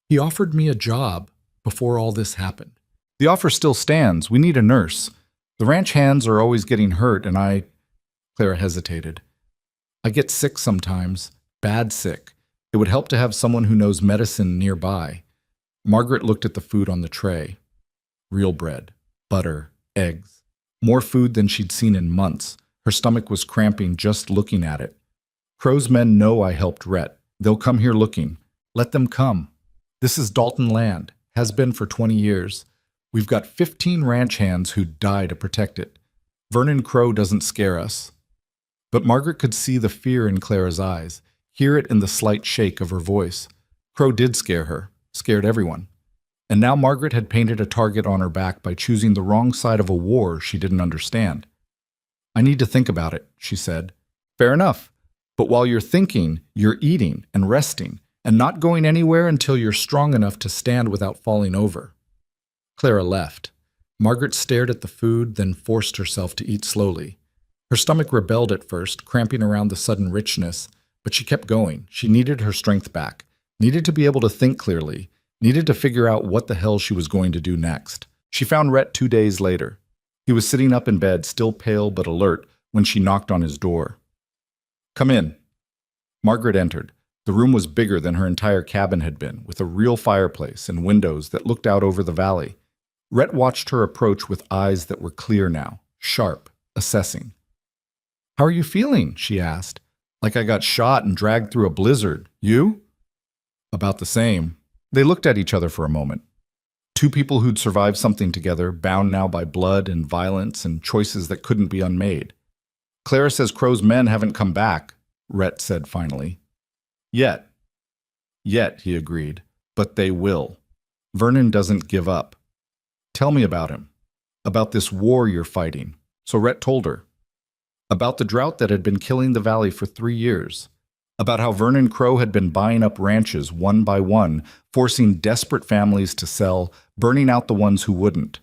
He offered me a job before all this happened. The offer still stands. We need a nurse. The ranch hands are always getting hurt and Clara hesitated. I get sick sometimes, bad sick. It would help to have someone who knows medicine nearby. Margaret looked at the food on the tray. Real bread, butter, eggs. More food than she'd seen in months. Her stomach was cramping just looking at it. Crow's men know I helped Rhett. They'll come here looking. Let them come. This is Dalton land. Has been for 20 years. We've got 15 ranch hands who'd die to protect it. Vernon Crow doesn't scare us." But Margaret could see the fear in Clara's eyes, hear it in the slight shake of her voice. Crow did scare her, scared everyone. And now Margaret had painted a target on her back by choosing the wrong side of a war she didn't understand. "I need to think about it," she said. "Fair enough. But while you're thinking, you're eating and resting, and not going anywhere until you're strong enough to stand without falling over." Clara left. Margaret stared at the food, then forced herself to eat slowly. Her stomach rebelled at first, cramping around the sudden richness, but she kept going. She needed her strength back, needed to be able to think clearly, needed to figure out what the hell she was going to do next. She found Rhett 2 days later. He was sitting up in bed, still pale but alert, when she knocked on his door. "Come in." Margaret entered. The room was bigger than her entire cabin had been, with a real fireplace and windows that looked out over the valley. Rhett watched her approach with eyes that were clear now, sharp, assessing. "How are you feeling?" she asked. "Like I got shot and dragged through a blizzard. You?" "About the same." They looked at each other for a moment. Two people who'd survived something together, bound now by blood and violence and choices that couldn't be unmade. "Clara says Crow's men haven't come back," Rhett said finally. "Yet." "Yet," he agreed. "But they will. Vernon doesn't give up." "Tell me about him. About this war you're fighting." So Rhett told her. About the drought that had been killing the valley for 3 years. About how Vernon Crow had been buying up ranches one by one, forcing desperate families to sell, burning out the ones who wouldn't.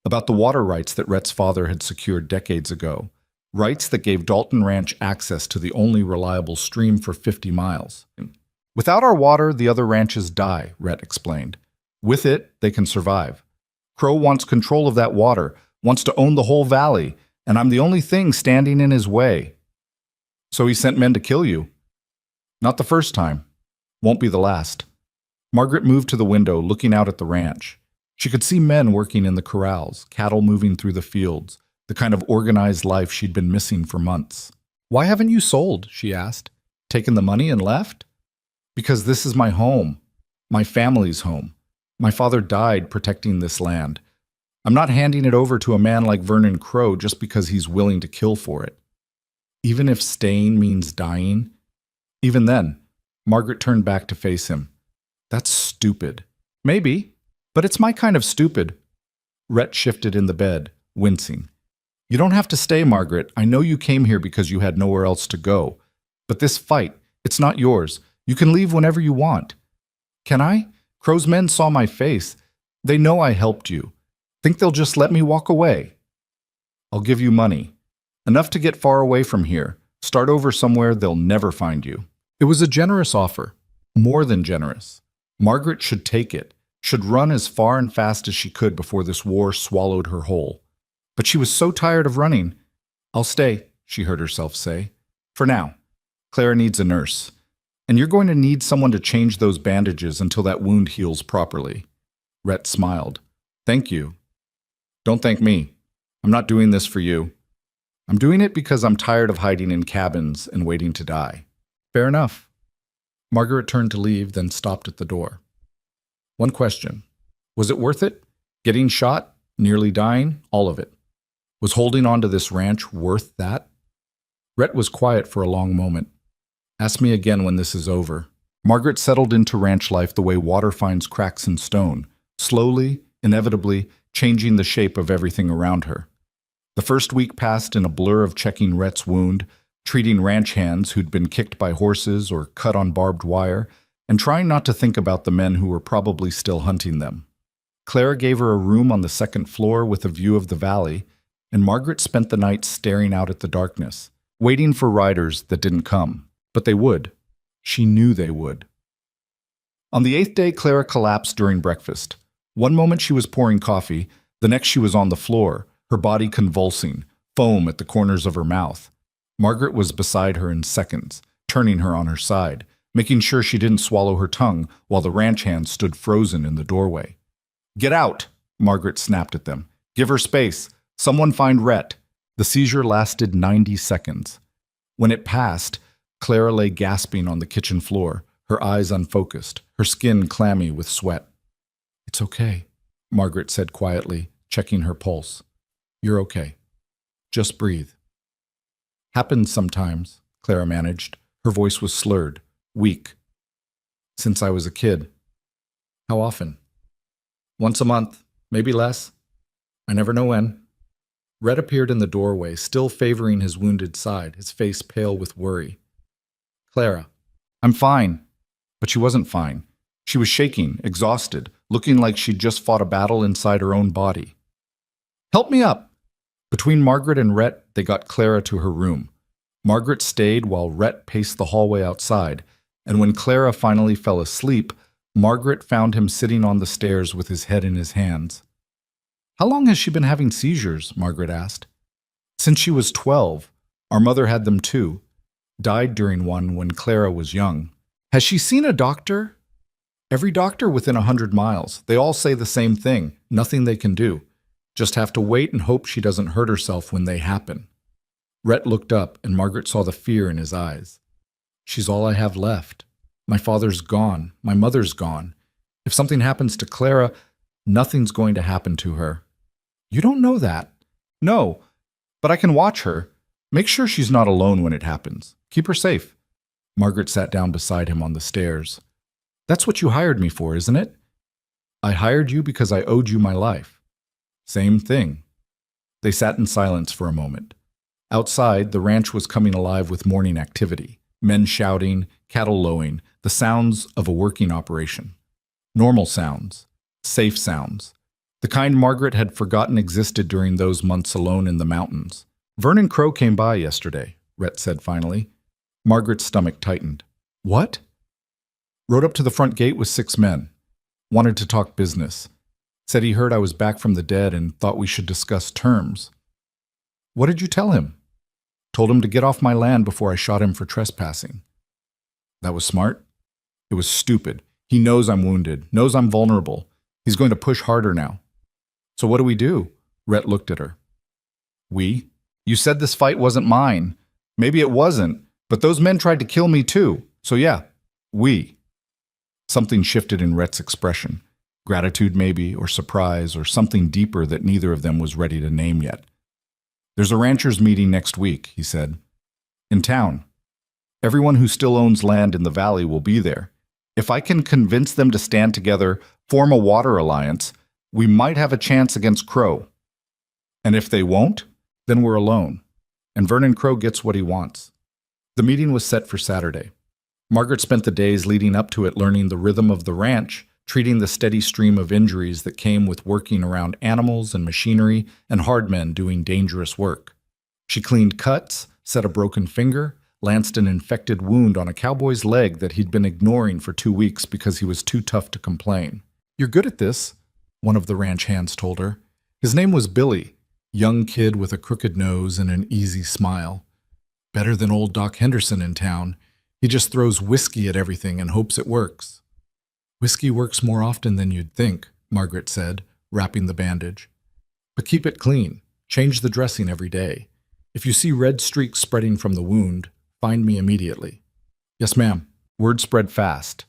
About the water rights that Rhett's father had secured decades ago. Rights that gave Dalton Ranch access to the only reliable stream for 50 miles. "Without our water, the other ranches die," Rhett explained. "With it, they can survive. Crow wants control of that water, wants to own the whole valley, and I'm the only thing standing in his way." "So he sent men to kill you?" "Not the first time. Won't be the last." Margaret moved to the window, looking out at the ranch. She could see men working in the corrals, cattle moving through the fields, the kind of organized life she'd been missing for months. "Why haven't you sold?" she asked. "Taken the money and left?" "Because this is my home. My family's home. My father died protecting this land. I'm not handing it over to a man like Vernon Crow just because he's willing to kill for it. Even if staying means dying." Even then, Margaret turned back to face him. "That's stupid." "Maybe, but it's my kind of stupid." Rhett shifted in the bed, wincing. "You don't have to stay, Margaret. I know you came here because you had nowhere else to go. But this fight, it's not yours. You can leave whenever you want." "Can I? Crow's men saw my face. They know I helped you. Think they'll just let me walk away?" "I'll give you money. Enough to get far away from here. Start over somewhere they'll never find you." It was a generous offer. More than generous. Margaret should take it, should run as far and fast as she could before this war swallowed her whole. But she was so tired of running. "I'll stay," she heard herself say. "For now. Clara needs a nurse. And you're going to need someone to change those bandages until that wound heals properly." Rhett smiled. "Thank you." "Don't thank me. I'm not doing this for you. I'm doing it because I'm tired of hiding in cabins and waiting to die." "Fair enough." Margaret turned to leave, then stopped at the door. One question. Was it worth it? Getting shot? Nearly dying? All of it. Was holding on to this ranch worth that? Rhett was quiet for a long moment. "Ask me again when this is over." Margaret settled into ranch life the way water finds cracks in stone, slowly, inevitably, changing the shape of everything around her. The first week passed in a blur of checking Rhett's wound, treating ranch hands who'd been kicked by horses or cut on barbed wire, and trying not to think about the men who were probably still hunting them. Clara gave her a room on the second floor with a view of the valley, and Margaret spent the night staring out at the darkness, waiting for riders that didn't come. But they would. She knew they would. On the 8th day, Clara collapsed during breakfast. One moment she was pouring coffee, the next she was on the floor, her body convulsing, foam at the corners of her mouth. Margaret was beside her in seconds, turning her on her side, making sure she didn't swallow her tongue while the ranch hands stood frozen in the doorway. "Get out!" Margaret snapped at them. "Give her space. Someone find Rhett." The seizure lasted 90 seconds. When it passed, Clara lay gasping on the kitchen floor, her eyes unfocused, her skin clammy with sweat. "It's okay. Margaret said quietly, checking her pulse. You're okay. Just breathe. Happens sometimes, Clara managed. Her voice was slurred, weak. Since I was a kid. How often? Once a month, maybe less. I never know when. Rhett appeared in the doorway, still favoring his wounded side, his face pale with worry. Clara, I'm fine. But she wasn't fine. She was shaking, exhausted, looking like she'd just fought a battle inside her own body. Help me up! Between Margaret and Rhett, they got Clara to her room. Margaret stayed while Rhett paced the hallway outside, and when Clara finally fell asleep, Margaret found him sitting on the stairs with his head in his hands. How long has she been having seizures? Margaret asked. Since she was 12. Our mother had them too. Died during one when Clara was young. Has she seen a doctor? Every doctor within 100 miles. They all say the same thing. Nothing they can do. Just have to wait and hope she doesn't hurt herself when they happen. Rhett looked up, and Margaret saw the fear in his eyes. She's all I have left. My father's gone. My mother's gone. If something happens to Clara, nothing's going to happen to her. You don't know that. No, but I can watch her. Make sure she's not alone when it happens. Keep her safe. Margaret sat down beside him on the stairs. That's what you hired me for, isn't it? I hired you because I owed you my life. Same thing. They sat in silence for a moment. Outside, the ranch was coming alive with morning activity. Men shouting, cattle lowing, the sounds of a working operation. Normal sounds. Safe sounds. The kind Margaret had forgotten existed during those months alone in the mountains. Vernon Crow came by yesterday, Rhett said finally. Margaret's stomach tightened. What? Rode up to the front gate with 6 men. Wanted to talk business. Said he heard I was back from the dead and thought we should discuss terms. What did you tell him? Told him to get off my land before I shot him for trespassing. That was smart. It was stupid. He knows I'm wounded, knows I'm vulnerable. He's going to push harder now. So what do we do? Rhett looked at her. We? You said this fight wasn't mine. Maybe it wasn't, but those men tried to kill me too. So yeah, we. Something shifted in Rhett's expression. Gratitude maybe, or surprise, or something deeper that neither of them was ready to name yet. There's a ranchers' meeting next week, he said. In town. Everyone who still owns land in the valley will be there. If I can convince them to stand together, form a water alliance, we might have a chance against Crow. And if they won't, then we're alone. And Vernon Crow gets what he wants. The meeting was set for Saturday. Margaret spent the days leading up to it learning the rhythm of the ranch, treating the steady stream of injuries that came with working around animals and machinery and hard men doing dangerous work. She cleaned cuts, set a broken finger, lanced an infected wound on a cowboy's leg that he'd been ignoring for 2 weeks because he was too tough to complain. You're good at this, one of the ranch hands told her. His name was Billy, young kid with a crooked nose and an easy smile. Better than old Doc Henderson in town. He just throws whiskey at everything and hopes it works. Whiskey works more often than you'd think, Margaret said, wrapping the bandage. But keep it clean. Change the dressing every day. If you see red streaks spreading from the wound, find me immediately. Yes, ma'am. Word spread fast.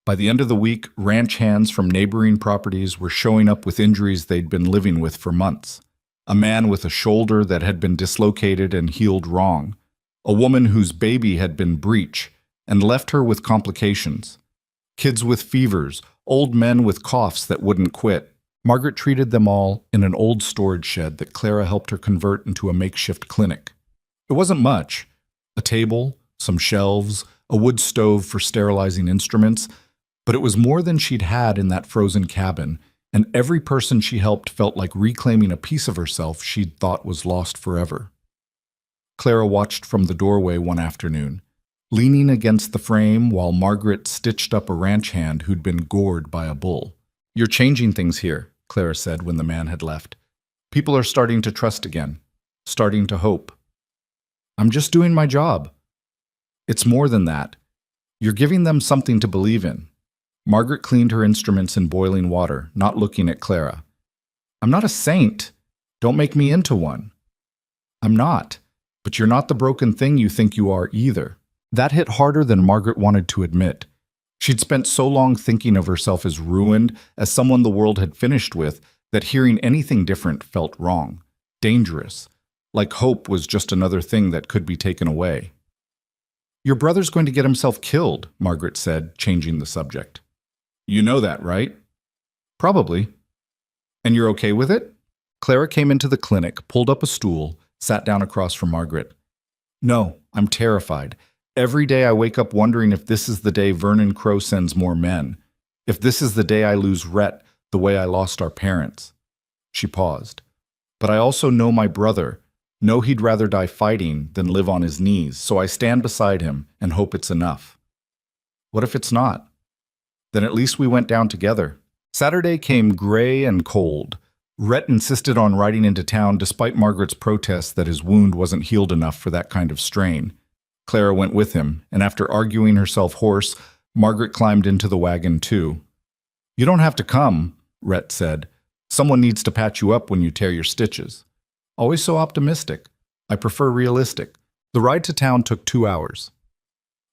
By the end of the week, ranch hands from neighboring properties were showing up with injuries they'd been living with for months. A man with a shoulder that had been dislocated and healed wrong. A woman whose baby had been breech and left her with complications. Kids with fevers, old men with coughs that wouldn't quit. Margaret treated them all in an old storage shed that Clara helped her convert into a makeshift clinic. It wasn't much. A table, some shelves, a wood stove for sterilizing instruments, but it was more than she'd had in that frozen cabin, and every person she helped felt like reclaiming a piece of herself she'd thought was lost forever. Clara watched from the doorway one afternoon, leaning against the frame while Margaret stitched up a ranch hand who'd been gored by a bull. You're changing things here, Clara said when the man had left. People are starting to trust again, starting to hope. I'm just doing my job. It's more than that. You're giving them something to believe in. Margaret cleaned her instruments in boiling water, not looking at Clara. I'm not a saint. Don't make me into one. I'm not, but you're not the broken thing you think you are either. That hit harder than Margaret wanted to admit. She'd spent so long thinking of herself as ruined, as someone the world had finished with, that hearing anything different felt wrong, dangerous, like hope was just another thing that could be taken away. "Your brother's going to get himself killed," Margaret said, changing the subject. "You know that, right?" "Probably." "And you're okay with it?" Clara came into the clinic, pulled up a stool, sat down across from Margaret. "No, I'm terrified. Every day I wake up wondering if this is the day Vernon Crow sends more men. If this is the day I lose Rhett the way I lost our parents." She paused. "But I also know my brother, know he'd rather die fighting than live on his knees, so I stand beside him and hope it's enough." "What if it's not?" "Then at least we went down together." Saturday came gray and cold. Rhett insisted on riding into town despite Margaret's protests that his wound wasn't healed enough for that kind of strain. Clara went with him, and after arguing herself hoarse, Margaret climbed into the wagon too. "You don't have to come," Rhett said. "Someone needs to patch you up when you tear your stitches." "Always so optimistic. I prefer realistic." The ride to town took 2 hours.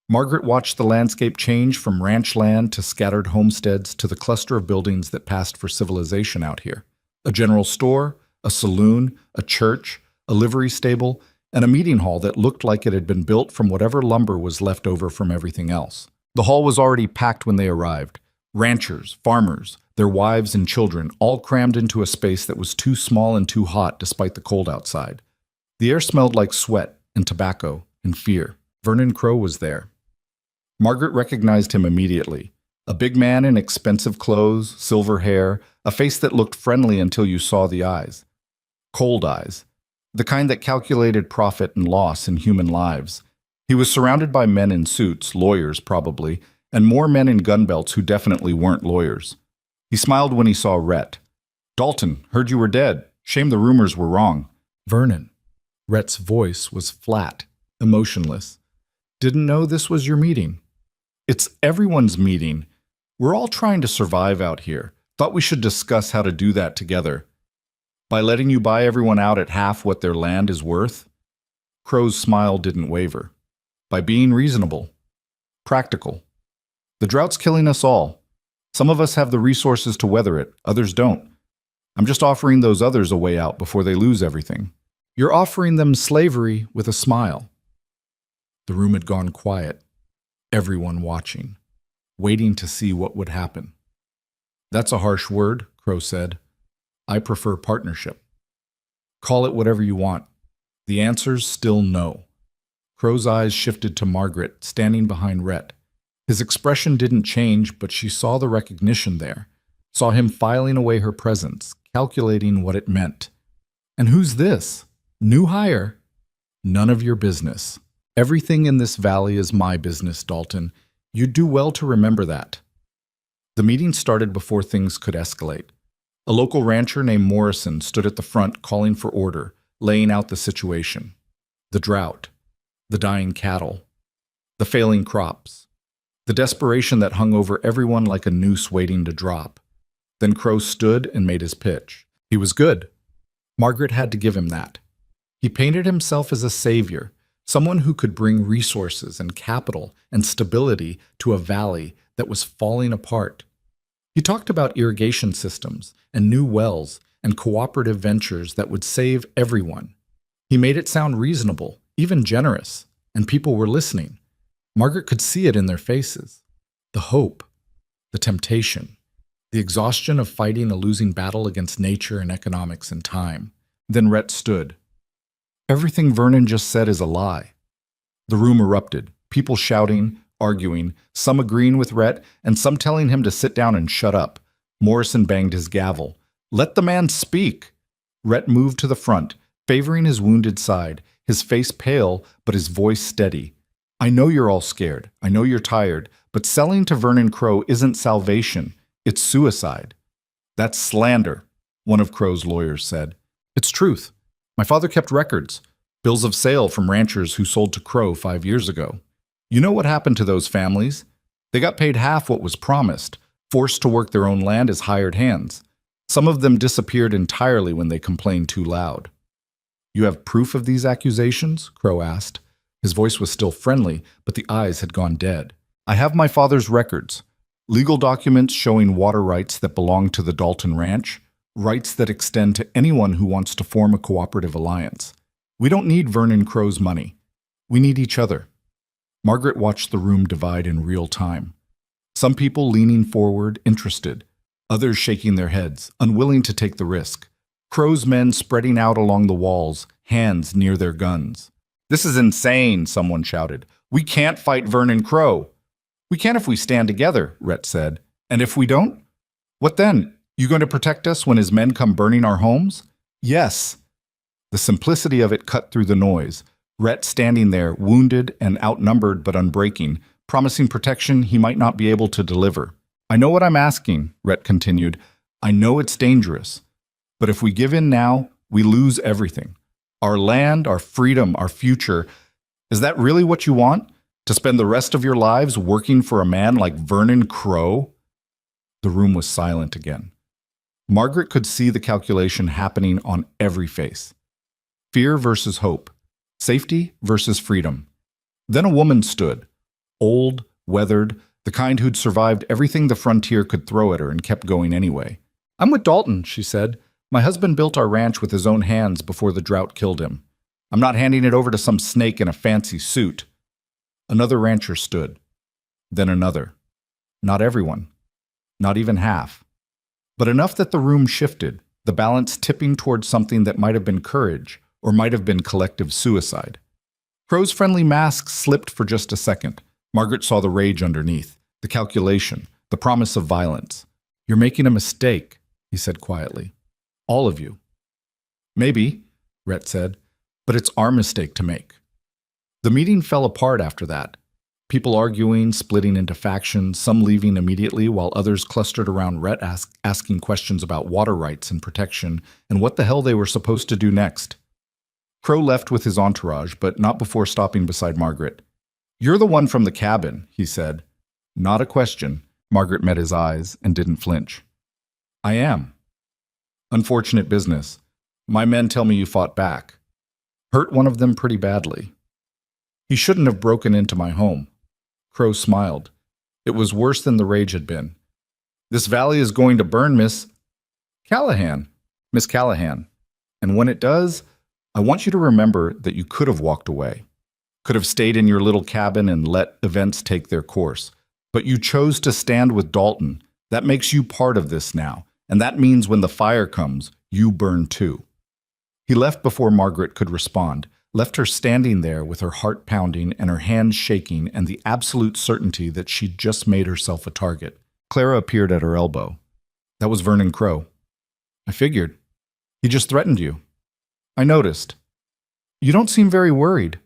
Margaret watched the landscape change from ranch land to scattered homesteads to the cluster of buildings that passed for civilization out here. A general store, a saloon, a church, a livery stable, and a meeting hall that looked like it had been built from whatever lumber was left over from everything else. The hall was already packed when they arrived. Ranchers, farmers, their wives and children, all crammed into a space that was too small and too hot despite the cold outside. The air smelled like sweat and tobacco and fear. Vernon Crow was there. Margaret recognized him immediately. A big man in expensive clothes, silver hair, a face that looked friendly until you saw the eyes. Cold eyes. The kind that calculated profit and loss in human lives. He was surrounded by men in suits, lawyers probably, and more men in gun belts who definitely weren't lawyers. He smiled when he saw Rhett. "Dalton, heard you were dead. Shame the rumors were wrong." "Vernon." Rhett's voice was flat, emotionless. "Didn't know this was your meeting." "It's everyone's meeting. We're all trying to survive out here. Thought we should discuss how to do that together." "By letting you buy everyone out at half what their land is worth?" Crow's smile didn't waver. "By being reasonable. Practical. The drought's killing us all. Some of us have the resources to weather it, others don't. I'm just offering those others a way out before they lose everything." "You're offering them slavery with a smile." The room had gone quiet. Everyone watching, waiting to see what would happen. "That's a harsh word," Crow said. "I prefer partnership. Call it whatever you want. The answer's still no." Crow's eyes shifted to Margaret, standing behind Rhett. His expression didn't change, but she saw the recognition there, saw him filing away her presence, calculating what it meant. "And who's this? New hire?" "None of your business. Everything in this valley is my business, Dalton. You'd do well to remember that." The meeting started before things could escalate. A local rancher named Morrison stood at the front calling for order, laying out the situation. The drought, the dying cattle, the failing crops, the desperation that hung over everyone like a noose waiting to drop. Then Crow stood and made his pitch. He was good. Margaret had to give him that. He painted himself as a savior, someone who could bring resources and capital and stability to a valley that was falling apart. He talked about irrigation systems and new wells and cooperative ventures that would save everyone. He made it sound reasonable, even generous, and people were listening. Margaret could see it in their faces. The hope, the temptation, the exhaustion of fighting a losing battle against nature and economics and time. Then Rhett stood. "Everything Vernon just said is a lie." The room erupted, people shouting, arguing, some agreeing with Rhett, and some telling him to sit down and shut up. Morrison banged his gavel. "Let the man speak." Rhett moved to the front, favoring his wounded side, his face pale, but his voice steady. "I know you're all scared. I know you're tired, but selling to Vernon Crow isn't salvation. It's suicide." "That's slander," one of Crow's lawyers said. "It's truth. My father kept records, bills of sale from ranchers who sold to Crow 5 years ago. You know what happened to those families? They got paid half what was promised, forced to work their own land as hired hands. Some of them disappeared entirely when they complained too loud." "You have proof of these accusations?" Crow asked. His voice was still friendly, but the eyes had gone dead. I have my father's records, legal documents showing water rights that belong to the Dalton Ranch, rights that extend to anyone who wants to form a cooperative alliance. We don't need Vernon Crow's money. We need each other. Margaret watched the room divide in real time. Some people leaning forward, interested, others shaking their heads, unwilling to take the risk. Crow's men spreading out along the walls, hands near their guns. "This is insane," someone shouted. "We can't fight Vernon Crow." "We can if we stand together," Rhett said. "And if we don't? What then? You going to protect us when his men come burning our homes?" "Yes." The simplicity of it cut through the noise. Rhett standing there, wounded and outnumbered but unbreaking, promising protection he might not be able to deliver. "I know what I'm asking," Rhett continued. "I know it's dangerous. But if we give in now, we lose everything. Our land, our freedom, our future. Is that really what you want? To spend the rest of your lives working for a man like Vernon Crow?" The room was silent again. Margaret could see the calculation happening on every face. Fear versus hope. Safety versus freedom. Then a woman stood, old, weathered, the kind who'd survived everything the frontier could throw at her and kept going anyway. "I'm with Dalton," she said. "My husband built our ranch with his own hands before the drought killed him. I'm not handing it over to some snake in a fancy suit." Another rancher stood. Then another. Not everyone. Not even half. But enough that the room shifted, the balance tipping towards something that might have been courage or might have been collective suicide. Crow's friendly mask slipped for just a second. Margaret saw the rage underneath, the calculation, the promise of violence. "You're making a mistake," he said quietly. "All of you." "Maybe," Rhett said, "but it's our mistake to make." The meeting fell apart after that. People arguing, splitting into factions, some leaving immediately while others clustered around Rhett asking questions about water rights and protection and what the hell they were supposed to do next. Crow left with his entourage, but not before stopping beside Margaret. "You're the one from the cabin," he said. Not a question. Margaret met his eyes and didn't flinch. "I am." "Unfortunate business. My men tell me you fought back. Hurt one of them pretty badly." "He shouldn't have broken into my home." Crow smiled. It was worse than the rage had been. "This valley is going to burn, Miss Callahan. Miss Callahan. And when it does, I want you to remember that you could have walked away. Could have stayed in your little cabin and let events take their course. But you chose to stand with Dalton. That makes you part of this now. And that means when the fire comes, you burn too." He left before Margaret could respond, left her standing there with her heart pounding and her hands shaking and the absolute certainty that she'd just made herself a target. Clara appeared at her elbow. "That was Vernon Crow." "I figured. He just threatened you." "I noticed. You don't seem very worried."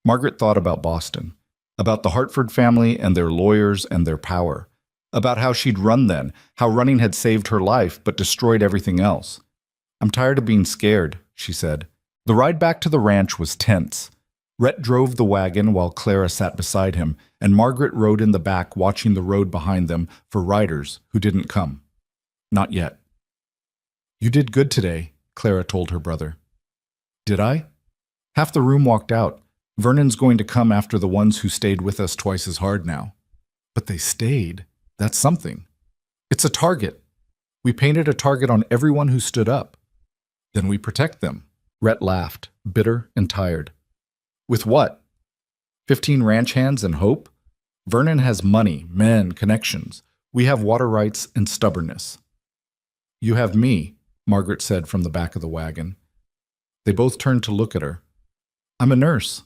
Margaret thought about Boston, about the Hartford family and their lawyers and their power, about how she'd run then, how running had saved her life but destroyed everything else. "I'm tired of being scared," she said. The ride back to the ranch was tense. Rhett drove the wagon while Clara sat beside him, and Margaret rode in the back watching the road behind them for riders who didn't come. Not yet. "You did good today," Clara told her brother. "Did I?" Half the room walked out. Vernon's going to come after the ones who stayed with us twice as hard now. But they stayed. That's something. It's a target. We painted a target on everyone who stood up. Then we protect them. Rhett laughed, bitter and tired. "With what? 15 ranch hands and hope? Vernon has money, men, connections. We have water rights and stubbornness." "You have me," Margaret said from the back of the wagon. They both turned to look at her. "I'm a nurse.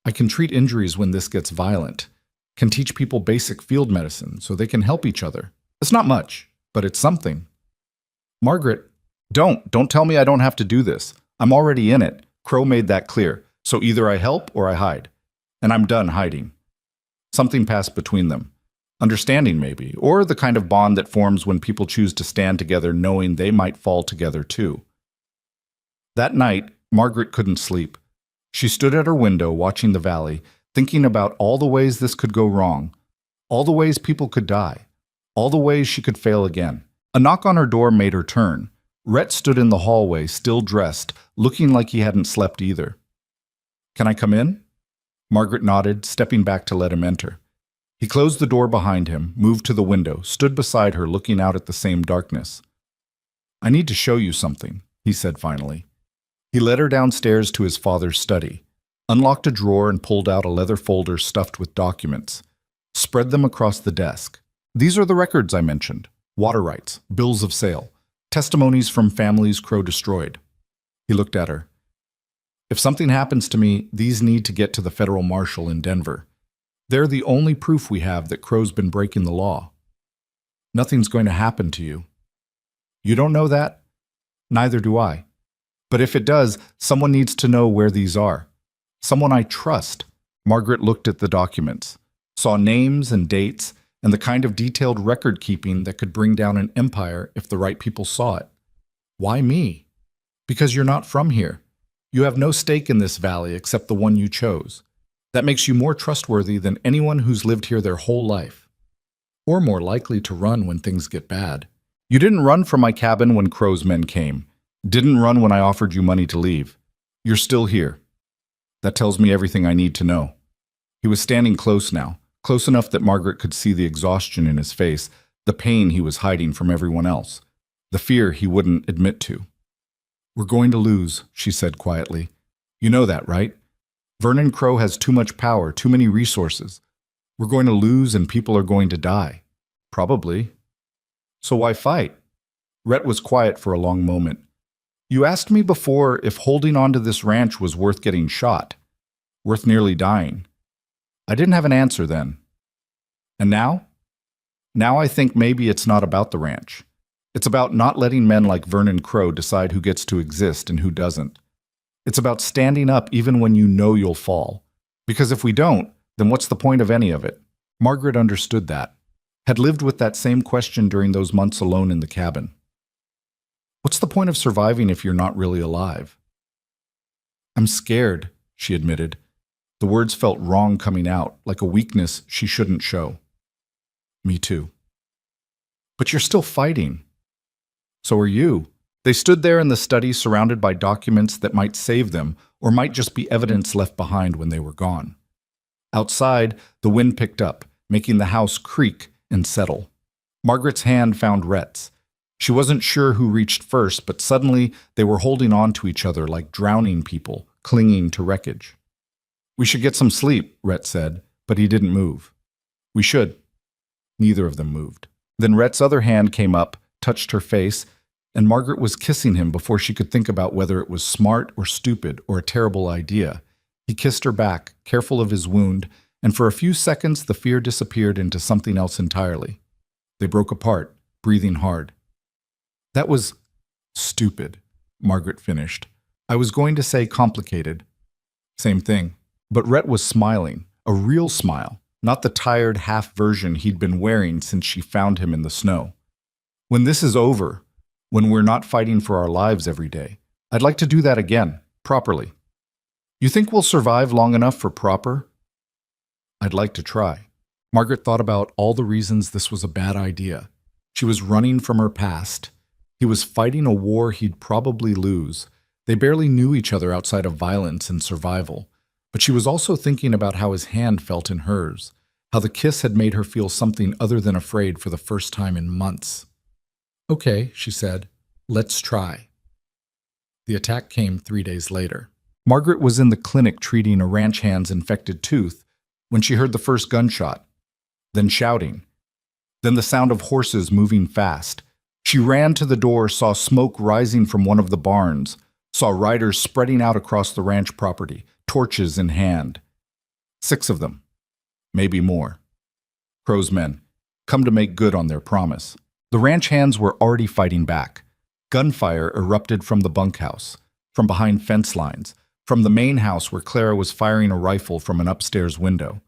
I can treat injuries when this gets violent, can teach people basic field medicine so they can help each other. It's not much, but it's something." "Margaret, don't tell me I don't have to do this. I'm already in it." Crow made that clear, so either I help or I hide. And I'm done hiding. Something passed between them. Understanding maybe, or the kind of bond that forms when people choose to stand together knowing they might fall together too. That night, Margaret couldn't sleep. She stood at her window watching the valley, thinking about all the ways this could go wrong, all the ways people could die, all the ways she could fail again. A knock on her door made her turn. Rhett stood in the hallway, still dressed, looking like he hadn't slept either. "Can I come in?" Margaret nodded, stepping back to let him enter. He closed the door behind him, moved to the window, stood beside her looking out at the same darkness. "I need to show you something," he said finally. He led her downstairs to his father's study, unlocked a drawer and pulled out a leather folder stuffed with documents, spread them across the desk. "These are the records I mentioned: water rights, bills of sale, testimonies from families Crow destroyed." He looked at her. "If something happens to me, these need to get to the federal marshal in Denver. They're the only proof we have that Crow's been breaking the law. Nothing's going to happen to you." "You don't know that?" "Neither do I. But if it does, someone needs to know where these are. Someone I trust." Margaret looked at the documents, saw names and dates, and the kind of detailed record keeping that could bring down an empire if the right people saw it. "Why me?" "Because you're not from here. You have no stake in this valley except the one you chose. That makes you more trustworthy than anyone who's lived here their whole life. Or more likely to run when things get bad. You didn't run from my cabin when Crow's men came. Didn't run when I offered you money to leave. You're still here. That tells me everything I need to know." He was standing close now, close enough that Margaret could see the exhaustion in his face, the pain he was hiding from everyone else, the fear he wouldn't admit to. "We're going to lose," she said quietly. "You know that, right? Vernon Crow has too much power, too many resources. We're going to lose and people are going to die. Probably. So why fight?" Rhett was quiet for a long moment. "You asked me before if holding on to this ranch was worth getting shot, worth nearly dying. I didn't have an answer then. And now? Now I think maybe it's not about the ranch. It's about not letting men like Vernon Crow decide who gets to exist and who doesn't. It's about standing up even when you know you'll fall. Because if we don't, then what's the point of any of it?" Margaret understood that, had lived with that same question during those months alone in the cabin. What's the point of surviving if you're not really alive? "I'm scared," she admitted. The words felt wrong coming out, like a weakness she shouldn't show. "Me too." "But you're still fighting." "So are you." They stood there in the study surrounded by documents that might save them or might just be evidence left behind when they were gone. Outside, the wind picked up, making the house creak and settle. Margaret's hand found Rhett's. She wasn't sure who reached first, but suddenly they were holding on to each other like drowning people, clinging to wreckage. "We should get some sleep," Rhett said, but he didn't move. "We should." Neither of them moved. Then Rhett's other hand came up, touched her face, and Margaret was kissing him before she could think about whether it was smart or stupid or a terrible idea. He kissed her back, careful of his wound, and for a few seconds the fear disappeared into something else entirely. They broke apart, breathing hard. "That was stupid," Margaret finished. "I was going to say complicated." Same thing. But Rhett was smiling, a real smile, not the tired half version he'd been wearing since she found him in the snow. "When this is over, when we're not fighting for our lives every day, I'd like to do that again, properly." "You think we'll survive long enough for proper?" "I'd like to try." Margaret thought about all the reasons this was a bad idea. She was running from her past. He was fighting a war he'd probably lose. They barely knew each other outside of violence and survival. But she was also thinking about how his hand felt in hers, how the kiss had made her feel something other than afraid for the first time in months. "Okay," she said, "let's try." The attack came 3 days later. Margaret was in the clinic treating a ranch hand's infected tooth when she heard the first gunshot, then shouting, then the sound of horses moving fast. She ran to the door, saw smoke rising from one of the barns, saw riders spreading out across the ranch property, torches in hand. 6 of them, maybe more. Crow's men, come to make good on their promise. The ranch hands were already fighting back. Gunfire erupted from the bunkhouse, from behind fence lines, from the main house where Clara was firing a rifle from an upstairs window.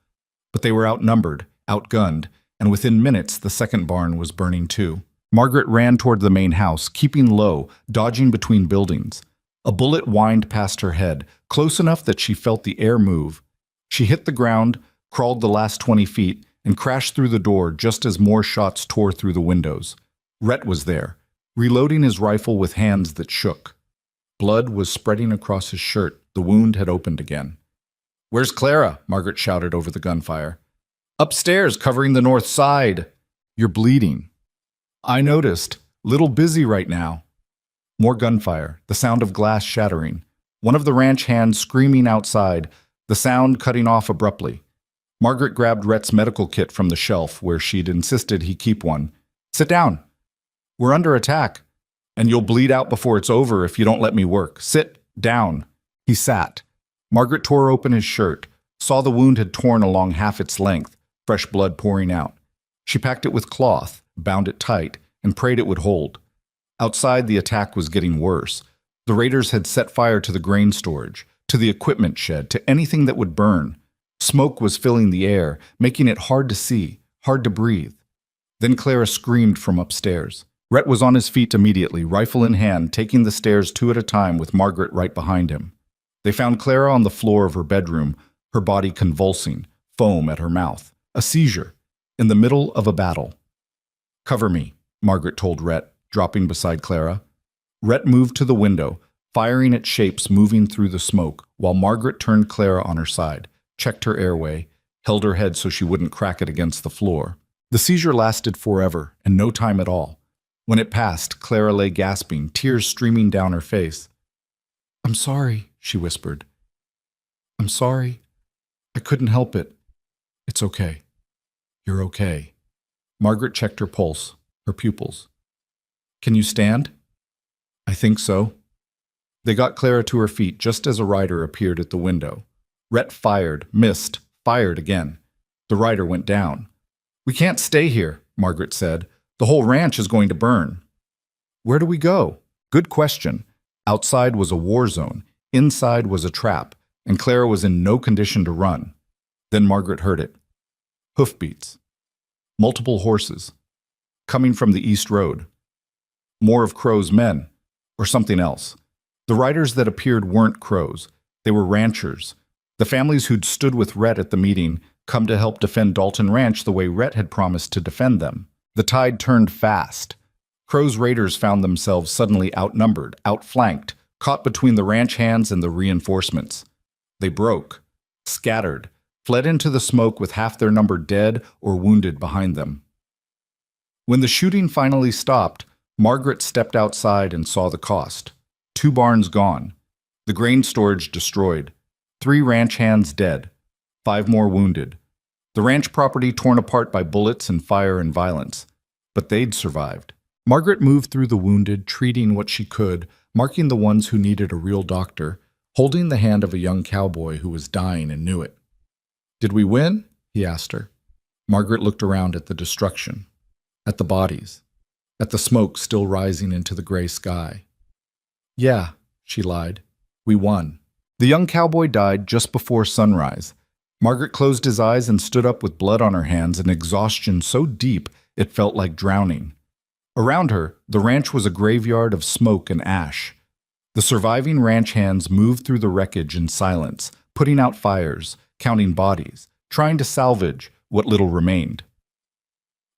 But they were outnumbered, outgunned, and within minutes the second barn was burning too. Margaret ran toward the main house, keeping low, dodging between buildings. A bullet whined past her head, close enough that she felt the air move. She hit the ground, crawled the last 20 feet, and crashed through the door just as more shots tore through the windows. Rhett was there, reloading his rifle with hands that shook. Blood was spreading across his shirt. The wound had opened again. "Where's Clara?" Margaret shouted over the gunfire. Upstairs, covering the north side. You're bleeding. I noticed. Little busy right now. More gunfire, the sound of glass shattering. One of the ranch hands screaming outside, the sound cutting off abruptly. Margaret grabbed Rhett's medical kit from the shelf where she'd insisted he keep one. Sit down. We're under attack, and you'll bleed out before it's over if you don't let me work. Sit down. He sat. Margaret tore open his shirt, saw the wound had torn along half its length, fresh blood pouring out. She packed it with cloth, bound it tight, and prayed it would hold. Outside, the attack was getting worse. The raiders had set fire to the grain storage, to the equipment shed, to anything that would burn. Smoke was filling the air, making it hard to see, hard to breathe. Then Clara screamed from upstairs. Rhett was on his feet immediately, rifle in hand, taking the stairs 2 at a time with Margaret right behind him. They found Clara on the floor of her bedroom, her body convulsing, foam at her mouth. A seizure, in the middle of a battle. Cover me, Margaret told Rhett, dropping beside Clara. Rhett moved to the window, firing at shapes moving through the smoke, while Margaret turned Clara on her side, checked her airway, held her head so she wouldn't crack it against the floor. The seizure lasted forever, and no time at all. When it passed, Clara lay gasping, tears streaming down her face. I'm sorry, she whispered. I'm sorry. I couldn't help it. It's okay. You're okay. Margaret checked her pulse, her pupils. Can you stand? I think so. They got Clara to her feet just as a rider appeared at the window. Rhett fired, missed, fired again. The rider went down. We can't stay here, Margaret said. The whole ranch is going to burn. Where do we go? Good question. Outside was a war zone. Inside was a trap, and Clara was in no condition to run. Then Margaret heard it. Hoofbeats. Multiple horses. Coming from the east road. More of Crow's men, or something else. The riders that appeared weren't Crows. They were ranchers. The families who'd stood with Rhett at the meeting come to help defend Dalton Ranch the way Rhett had promised to defend them. The tide turned fast. Crow's raiders found themselves suddenly outnumbered, outflanked, caught between the ranch hands and the reinforcements. They broke, scattered, fled into the smoke with half their number dead or wounded behind them. When the shooting finally stopped, Margaret stepped outside and saw the cost. 2 barns gone, the grain storage destroyed, 3 ranch hands dead, 5 more wounded, the ranch property torn apart by bullets and fire and violence. But they'd survived. Margaret moved through the wounded, treating what she could, marking the ones who needed a real doctor, holding the hand of a young cowboy who was dying and knew it. Did we win? He asked her. Margaret looked around at the destruction, at the bodies, at the smoke still rising into the gray sky. Yeah, she lied. We won. The young cowboy died just before sunrise. Margaret closed his eyes and stood up with blood on her hands and exhaustion so deep it felt like drowning. Around her, the ranch was a graveyard of smoke and ash. The surviving ranch hands moved through the wreckage in silence, putting out fires, counting bodies, trying to salvage what little remained.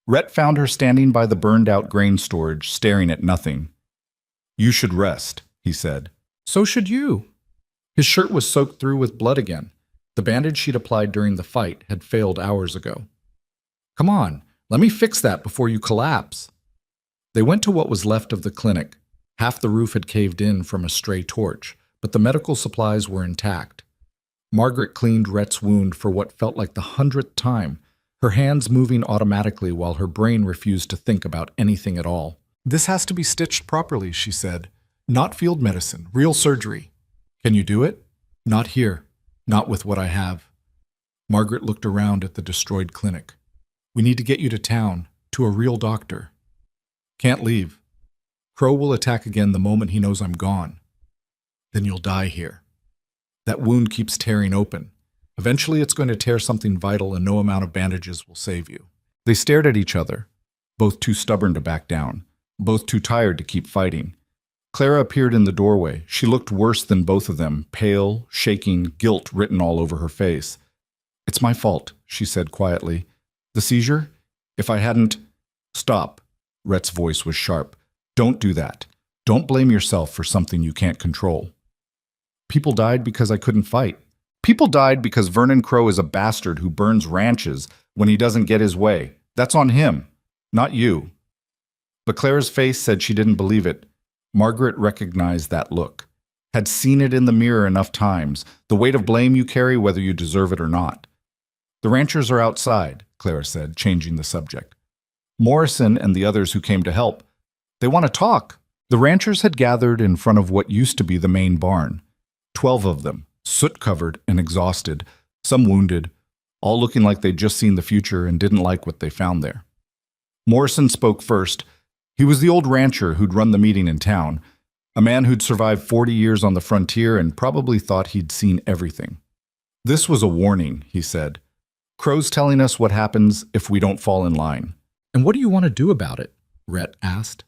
Rhett found her standing by the burned-out grain storage, staring at nothing. You should rest, he said. So should you. His shirt was soaked through with blood again. The bandage she'd applied during the fight had failed hours ago. Come on, let me fix that before you collapse. They went to what was left of the clinic. Half the roof had caved in from a stray torch, but the medical supplies were intact. Margaret cleaned Rhett's wound for what felt like the 100th time, her hands moving automatically while her brain refused to think about anything at all. This has to be stitched properly, she said. Not field medicine, real surgery. Can you do it? Not here. Not with what I have. Margaret looked around at the destroyed clinic. We need to get you to town, to a real doctor. Can't leave. Crow will attack again the moment he knows I'm gone. Then you'll die here. That wound keeps tearing open. Eventually it's going to tear something vital and no amount of bandages will save you. They stared at each other, both too stubborn to back down, both too tired to keep fighting. Clara appeared in the doorway. She looked worse than both of them, pale, shaking, guilt written all over her face. It's my fault, she said quietly. The seizure? If I hadn't... Stop. Rhett's voice was sharp. Don't do that. Don't blame yourself for something you can't control. People died because I couldn't fight. People died because Vernon Crow is a bastard who burns ranches, when he doesn't get his way. That's on him, not you. But Clara's face said she didn't believe it. Margaret recognized that look, had seen it in the mirror enough times, the weight of blame you carry whether you deserve it or not. The ranchers are outside, Clara said, changing the subject. Morrison and the others who came to help, they want to talk. The ranchers had gathered in front of what used to be the main barn. 12 of them, soot-covered and exhausted, some wounded, all looking like they'd just seen the future and didn't like what they found there. Morrison spoke first. He was the old rancher who'd run the meeting in town, a man who'd survived 40 years on the frontier and probably thought he'd seen everything. This was a warning, he said. Crow's telling us what happens if we don't fall in line. And what do you want to do about it? Rhett asked.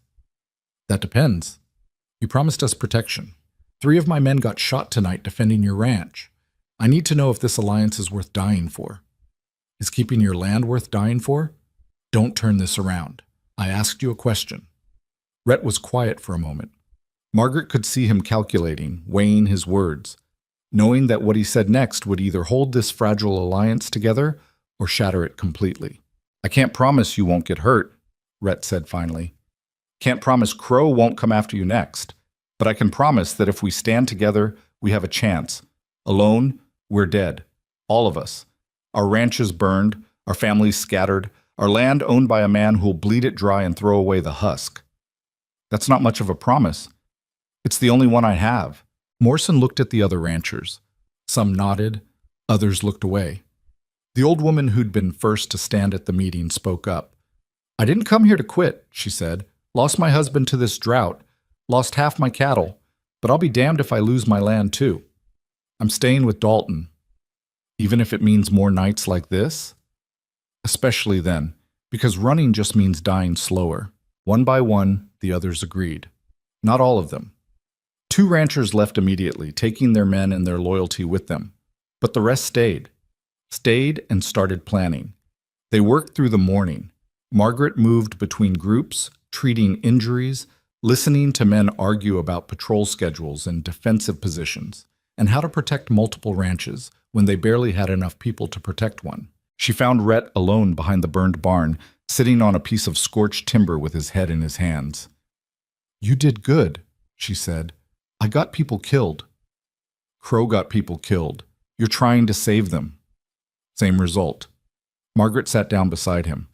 That depends. You promised us protection. 3 of my men got shot tonight defending your ranch. I need to know if this alliance is worth dying for. Is keeping your land worth dying for? Don't turn this around. I asked you a question. Rhett was quiet for a moment. Margaret could see him calculating, weighing his words, knowing that what he said next would either hold this fragile alliance together or shatter it completely. I can't promise you won't get hurt, Rhett said finally. Can't promise Crow won't come after you next, but I can promise that if we stand together, we have a chance. Alone, we're dead. All of us. Our ranches burned, our families scattered, our land owned by a man who'll bleed it dry and throw away the husk. That's not much of a promise. It's the only one I have. Morrison looked at the other ranchers. Some nodded, others looked away. The old woman who'd been first to stand at the meeting spoke up. I didn't come here to quit, she said. Lost my husband to this drought, lost half my cattle, but I'll be damned if I lose my land too. I'm staying with Dalton. Even if it means more nights like this? Especially then, because running just means dying slower. One by one, the others agreed. Not all of them. 2 ranchers left immediately, taking their men and their loyalty with them. But the rest stayed. Stayed and started planning. They worked through the morning. Margaret moved between groups, treating injuries, listening to men argue about patrol schedules and defensive positions, and how to protect multiple ranches when they barely had enough people to protect one. She found Rhett alone behind the burned barn, sitting on a piece of scorched timber with his head in his hands. You did good, she said. I got people killed. Crow got people killed. You're trying to save them. Same result. Margaret sat down beside him.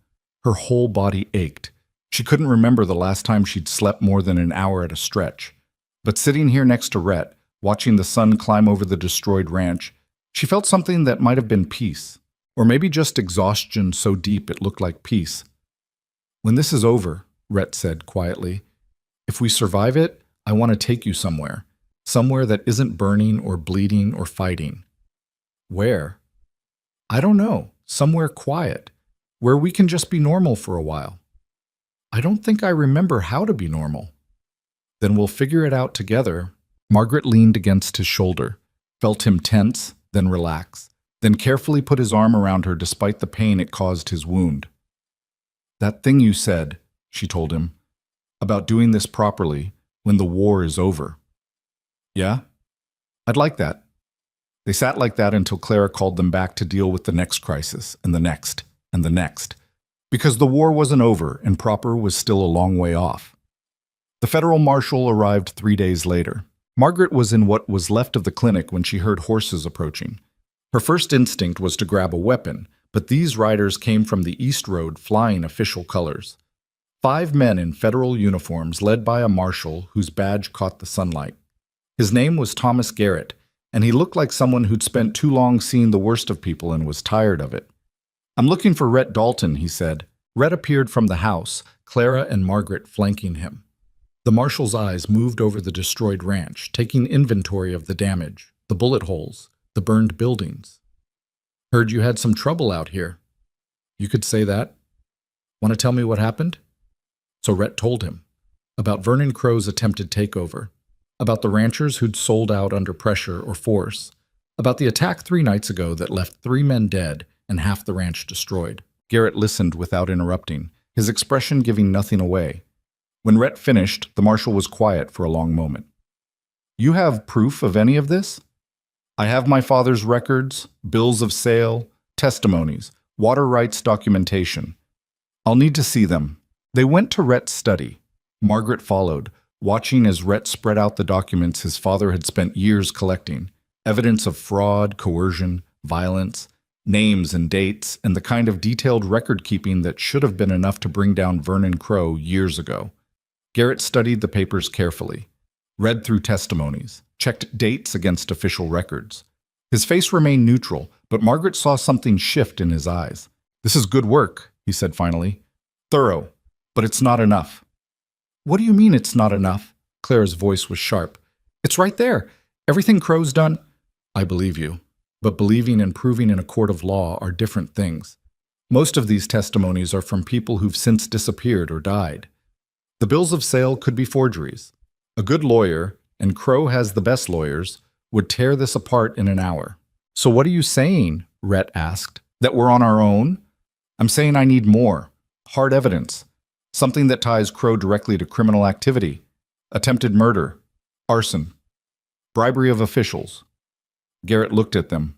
Her whole body ached. She couldn't remember the last time she'd slept more than an hour at a stretch. But sitting here next to Rhett, watching the sun climb over the destroyed ranch, she felt something that might have been peace. Or maybe just exhaustion so deep it looked like peace. When this is over, Rhett said quietly, if we survive it, I want to take you somewhere. Somewhere that isn't burning or bleeding or fighting. Where? I don't know. Somewhere quiet. Where we can just be normal for a while. I don't think I remember how to be normal. Then we'll figure it out together. Margaret leaned against his shoulder, felt him tense, then relax, then carefully put his arm around her despite the pain it caused his wound. That thing you said, she told him, about doing this properly when the war is over. Yeah? I'd like that. They sat like that until Clara called them back to deal with the next crisis, and the next, and the next. Because the war wasn't over and proper was still a long way off. The federal marshal arrived 3 days later. Margaret was in what was left of the clinic when she heard horses approaching. Her first instinct was to grab a weapon, but these riders came from the East Road flying official colors. 5 men in federal uniforms led by a marshal whose badge caught the sunlight. His name was Thomas Garrett, and he looked like someone who'd spent too long seeing the worst of people and was tired of it. I'm looking for Rhett Dalton, he said. Rhett appeared from the house, Clara and Margaret flanking him. The marshal's eyes moved over the destroyed ranch, taking inventory of the damage, the bullet holes, the burned buildings. Heard you had some trouble out here. You could say that. Want to tell me what happened? So Rhett told him. About Vernon Crow's attempted takeover. About the ranchers who'd sold out under pressure or force. About the attack 3 nights ago that left 3 men dead and half the ranch destroyed. Garrett listened without interrupting, his expression giving nothing away. When Rhett finished, the marshal was quiet for a long moment. You have proof of any of this? I have my father's records, bills of sale, testimonies, Water rights documentation. I'll need to see them. They went to Rhett's study. Margaret followed, watching as Rhett spread out the documents his father had spent years collecting. Evidence of fraud, coercion, violence, names and dates, and the kind of detailed record-keeping that should have been enough to bring down Vernon Crow years ago. Garrett studied the papers carefully, read through testimonies, checked dates against official records. His face remained neutral, but Margaret saw something shift in his eyes. "This is good work," he said finally. "Thorough, but it's not enough." "What do you mean it's not enough?" Clara's voice was sharp. "It's right there. Everything Crow's done." "I believe you, but believing and proving in a court of law are different things. Most of these testimonies are from people who've since disappeared or died. The bills of sale could be forgeries. A good lawyer, and Crow has the best lawyers, would tear this apart in an hour." "So what are you saying?" Rhett asked. "That we're on our own?" "I'm saying I need more. Hard evidence. Something that ties Crow directly to criminal activity. Attempted murder. Arson. Bribery of officials." Garrett looked at them.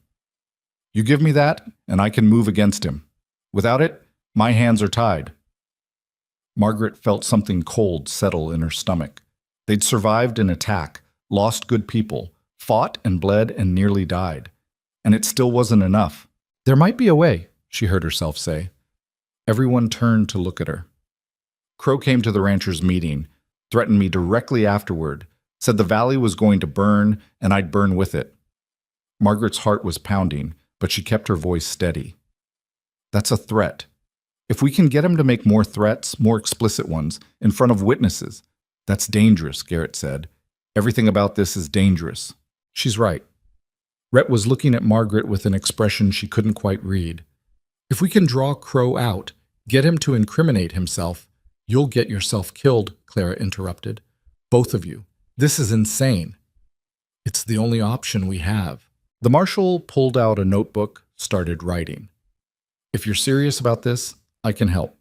"You give me that, and I can move against him. Without it, my hands are tied." Margaret felt something cold settle in her stomach. They'd survived an attack, lost good people, fought and bled and nearly died. And it still wasn't enough. "There might be a way," she heard herself say. Everyone turned to look at her. "Crow came to the ranchers' meeting, threatened me directly afterward, said the valley was going to burn and I'd burn with it." Margaret's heart was pounding, but she kept her voice steady. "That's a threat. If we can get him to make more threats, more explicit ones, in front of witnesses." "That's dangerous," Garrett said. "Everything about this is dangerous." "She's right." Rhett was looking at Margaret with an expression she couldn't quite read. "If we can draw Crow out, get him to incriminate himself—" "You'll get yourself killed," Clara interrupted. "Both of you. This is insane." "It's the only option we have." The marshal pulled out a notebook, started writing. "If you're serious about this, I can help.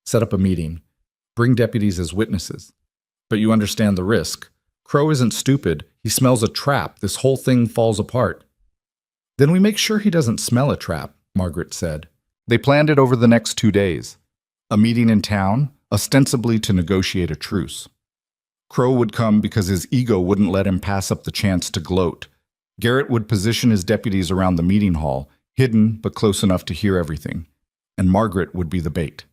Set up a meeting. Bring deputies as witnesses. But you understand the risk. Crow isn't stupid. He smells a trap. This whole thing falls apart." "Then we make sure he doesn't smell a trap," Margaret said. They planned it over the next 2 days. A meeting in town, ostensibly to negotiate a truce. Crow would come because his ego wouldn't let him pass up the chance to gloat. Garrett would position his deputies around the meeting hall, hidden but close enough to hear everything. And Margaret would be the bait.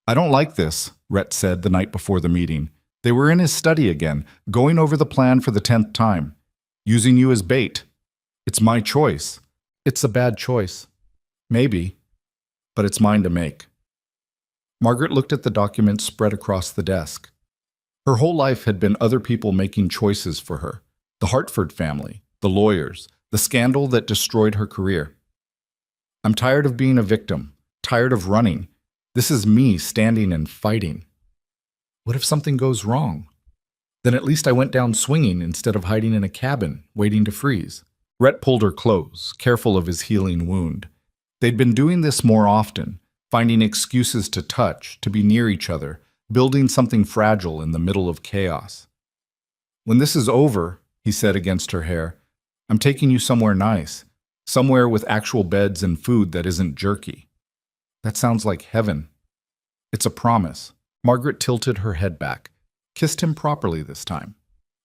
"I don't like this," Rhett said the night before the meeting. They were in his study again, going over the plan for the 10th time. "Using you as bait. It's my choice." "It's a bad choice." "Maybe, but it's mine to make." Margaret looked at the documents spread across the desk. Her whole life had been other people making choices for her. The Hartford family, the lawyers, the scandal that destroyed her career. "I'm tired of being a victim, tired of running. This is me standing and fighting." "What if something goes wrong?" "Then at least I went down swinging instead of hiding in a cabin, waiting to freeze." Rhett pulled her close, careful of his healing wound. They'd been doing this more often, finding excuses to touch, to be near each other, building something fragile in the middle of chaos. "When this is over," he said against her hair, "I'm taking you somewhere nice, somewhere with actual beds and food that isn't jerky." "That sounds like heaven." "It's a promise." Margaret tilted her head back, kissed him properly this time.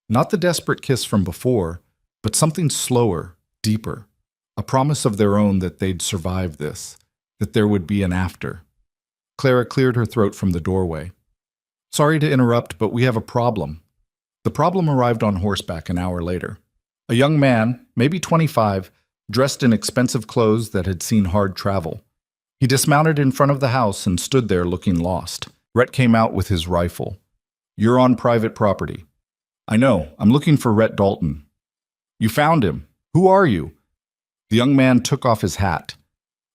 Not the desperate kiss from before, but something slower, deeper. A promise of their own that they'd survive this, that there would be an after. Clara cleared her throat from the doorway. "Sorry to interrupt, but we have a problem." The problem arrived on horseback an hour later. A young man, maybe 25, dressed in expensive clothes that had seen hard travel. He dismounted in front of the house and stood there looking lost. Rhett came out with his rifle. "You're on private property." "I know. I'm looking for Rhett Dalton." "You found him. Who are you?" The young man took off his hat.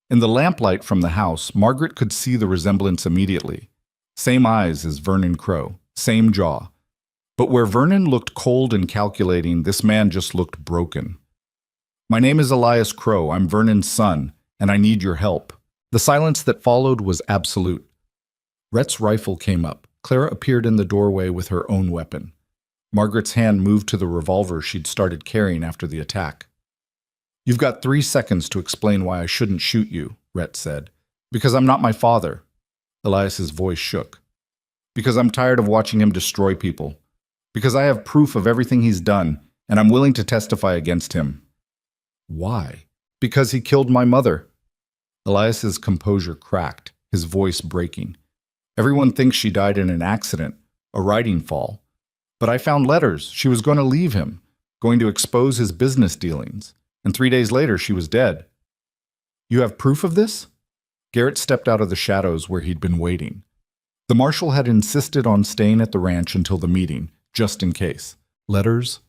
In the lamplight from the house, Margaret could see the resemblance immediately. Same eyes as Vernon Crow, same jaw. But where Vernon looked cold and calculating, this man just looked broken. "My name is Elias Crow. I'm Vernon's son, and I need your help." The silence that followed was absolute. Rhett's rifle came up. Clara appeared in the doorway with her own weapon. Margaret's hand moved to the revolver she'd started carrying after the attack. You've got 3 seconds to explain why I shouldn't shoot you, Rhett said. Because I'm not my father. Elias's voice shook. Because I'm tired of watching him destroy people. Because I have proof of everything he's done, and I'm willing to testify against him. Why? Because he killed my mother. Elias's composure cracked, his voice breaking. Everyone thinks she died in an accident, a riding fall. But I found letters. She was going to leave him, going to expose his business dealings. And 3 days later, she was dead. You have proof of this? Garrett stepped out of the shadows where he'd been waiting. The marshal had insisted on staying at the ranch until the meeting, just in case. Letters,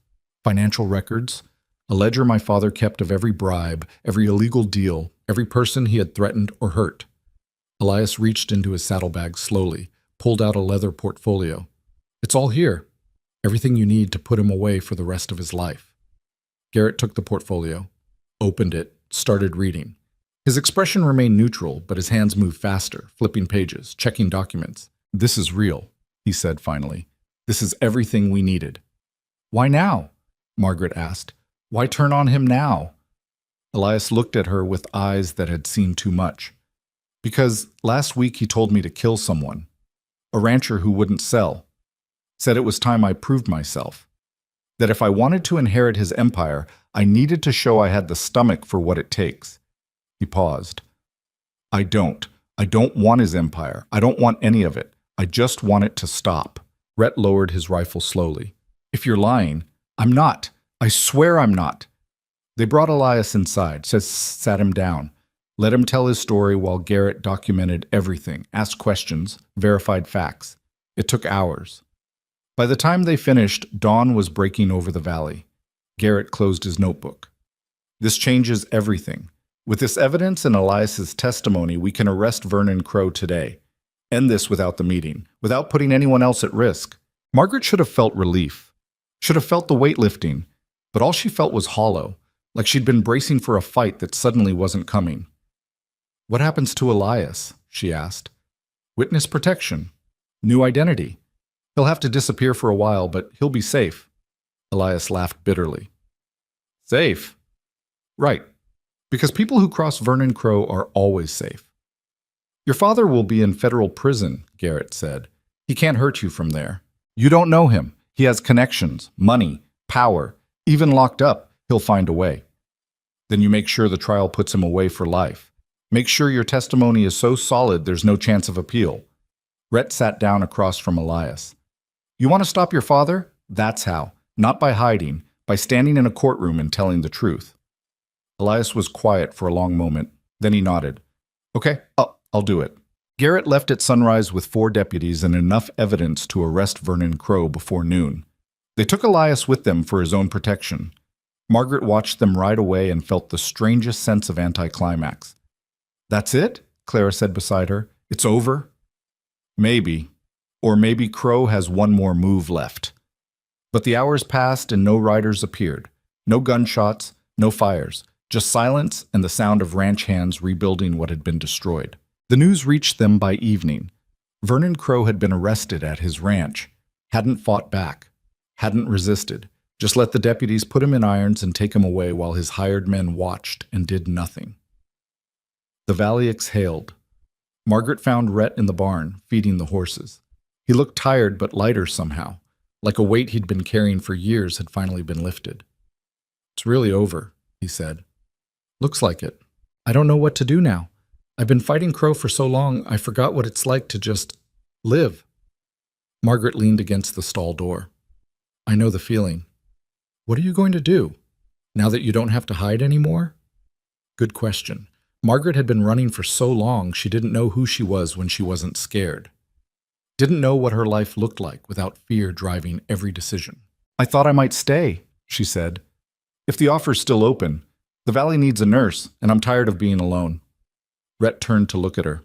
financial records, a ledger my father kept of every bribe, every illegal deal, every person he had threatened or hurt. Elias reached into his saddlebag slowly, pulled out a leather portfolio. It's all here. Everything you need to put him away for the rest of his life. Garrett took the portfolio, opened it, started reading. His expression remained neutral, but his hands moved faster, flipping pages, checking documents. This is real, he said finally. This is everything we needed. Why now? Margaret asked. Why turn on him now? Elias looked at her with eyes that had seen too much. Because last week he told me to kill someone. A rancher who wouldn't sell. Said it was time I proved myself. That if I wanted to inherit his empire, I needed to show I had the stomach for what it takes. He paused. I don't want his empire. I don't want any of it. I just want it to stop. Rhett lowered his rifle slowly. If you're lying, I'm not. I swear I'm not. They brought Elias inside, sat him down, let him tell his story while Garrett documented everything, asked questions, verified facts. It took hours. By the time they finished, dawn was breaking over the valley. Garrett closed his notebook. This changes everything. With this evidence and Elias's testimony, we can arrest Vernon Crow today. End this without the meeting, without putting anyone else at risk. Margaret should have felt relief, should have felt the weight lifting, but all she felt was hollow, like she'd been bracing for a fight that suddenly wasn't coming. What happens to Elias? She asked. Witness protection. New identity. He'll have to disappear for a while, but he'll be safe. Elias laughed bitterly. Safe? Right. Because people who cross Vernon Crow are always safe. Your father will be in federal prison, Garrett said. He can't hurt you from there. You don't know him. He has connections, money, power. Even locked up, he'll find a way. Then you make sure the trial puts him away for life. Make sure your testimony is so solid there's no chance of appeal. Rhett sat down across from Elias. You want to stop your father? That's how. Not by hiding, by standing in a courtroom and telling the truth. Elias was quiet for a long moment. Then he nodded. Okay, I'll do it. Garrett left at sunrise with 4 deputies and enough evidence to arrest Vernon Crow before noon. They took Elias with them for his own protection. Margaret watched them ride away and felt the strangest sense of anticlimax. That's it? Clara said beside her. It's over? Maybe. Or maybe Crow has one more move left. But the hours passed and no riders appeared. No gunshots, no fires. Just silence and the sound of ranch hands rebuilding what had been destroyed. The news reached them by evening. Vernon Crow had been arrested at his ranch. Hadn't fought back. Hadn't resisted. Just let the deputies put him in irons and take him away while his hired men watched and did nothing. The valley exhaled. Margaret found Rhett in the barn, feeding the horses. He looked tired but lighter somehow, like a weight he'd been carrying for years had finally been lifted. It's really over, he said. Looks like it. I don't know what to do now. I've been fighting Crow for so long, I forgot what it's like to just live. Margaret leaned against the stall door. I know the feeling. What are you going to do, now that you don't have to hide anymore? Good question. Margaret had been running for so long she didn't know who she was when she wasn't scared. Didn't know what her life looked like without fear driving every decision. I thought I might stay, she said. If the offer's still open, the valley needs a nurse, and I'm tired of being alone. Rhett turned to look at her.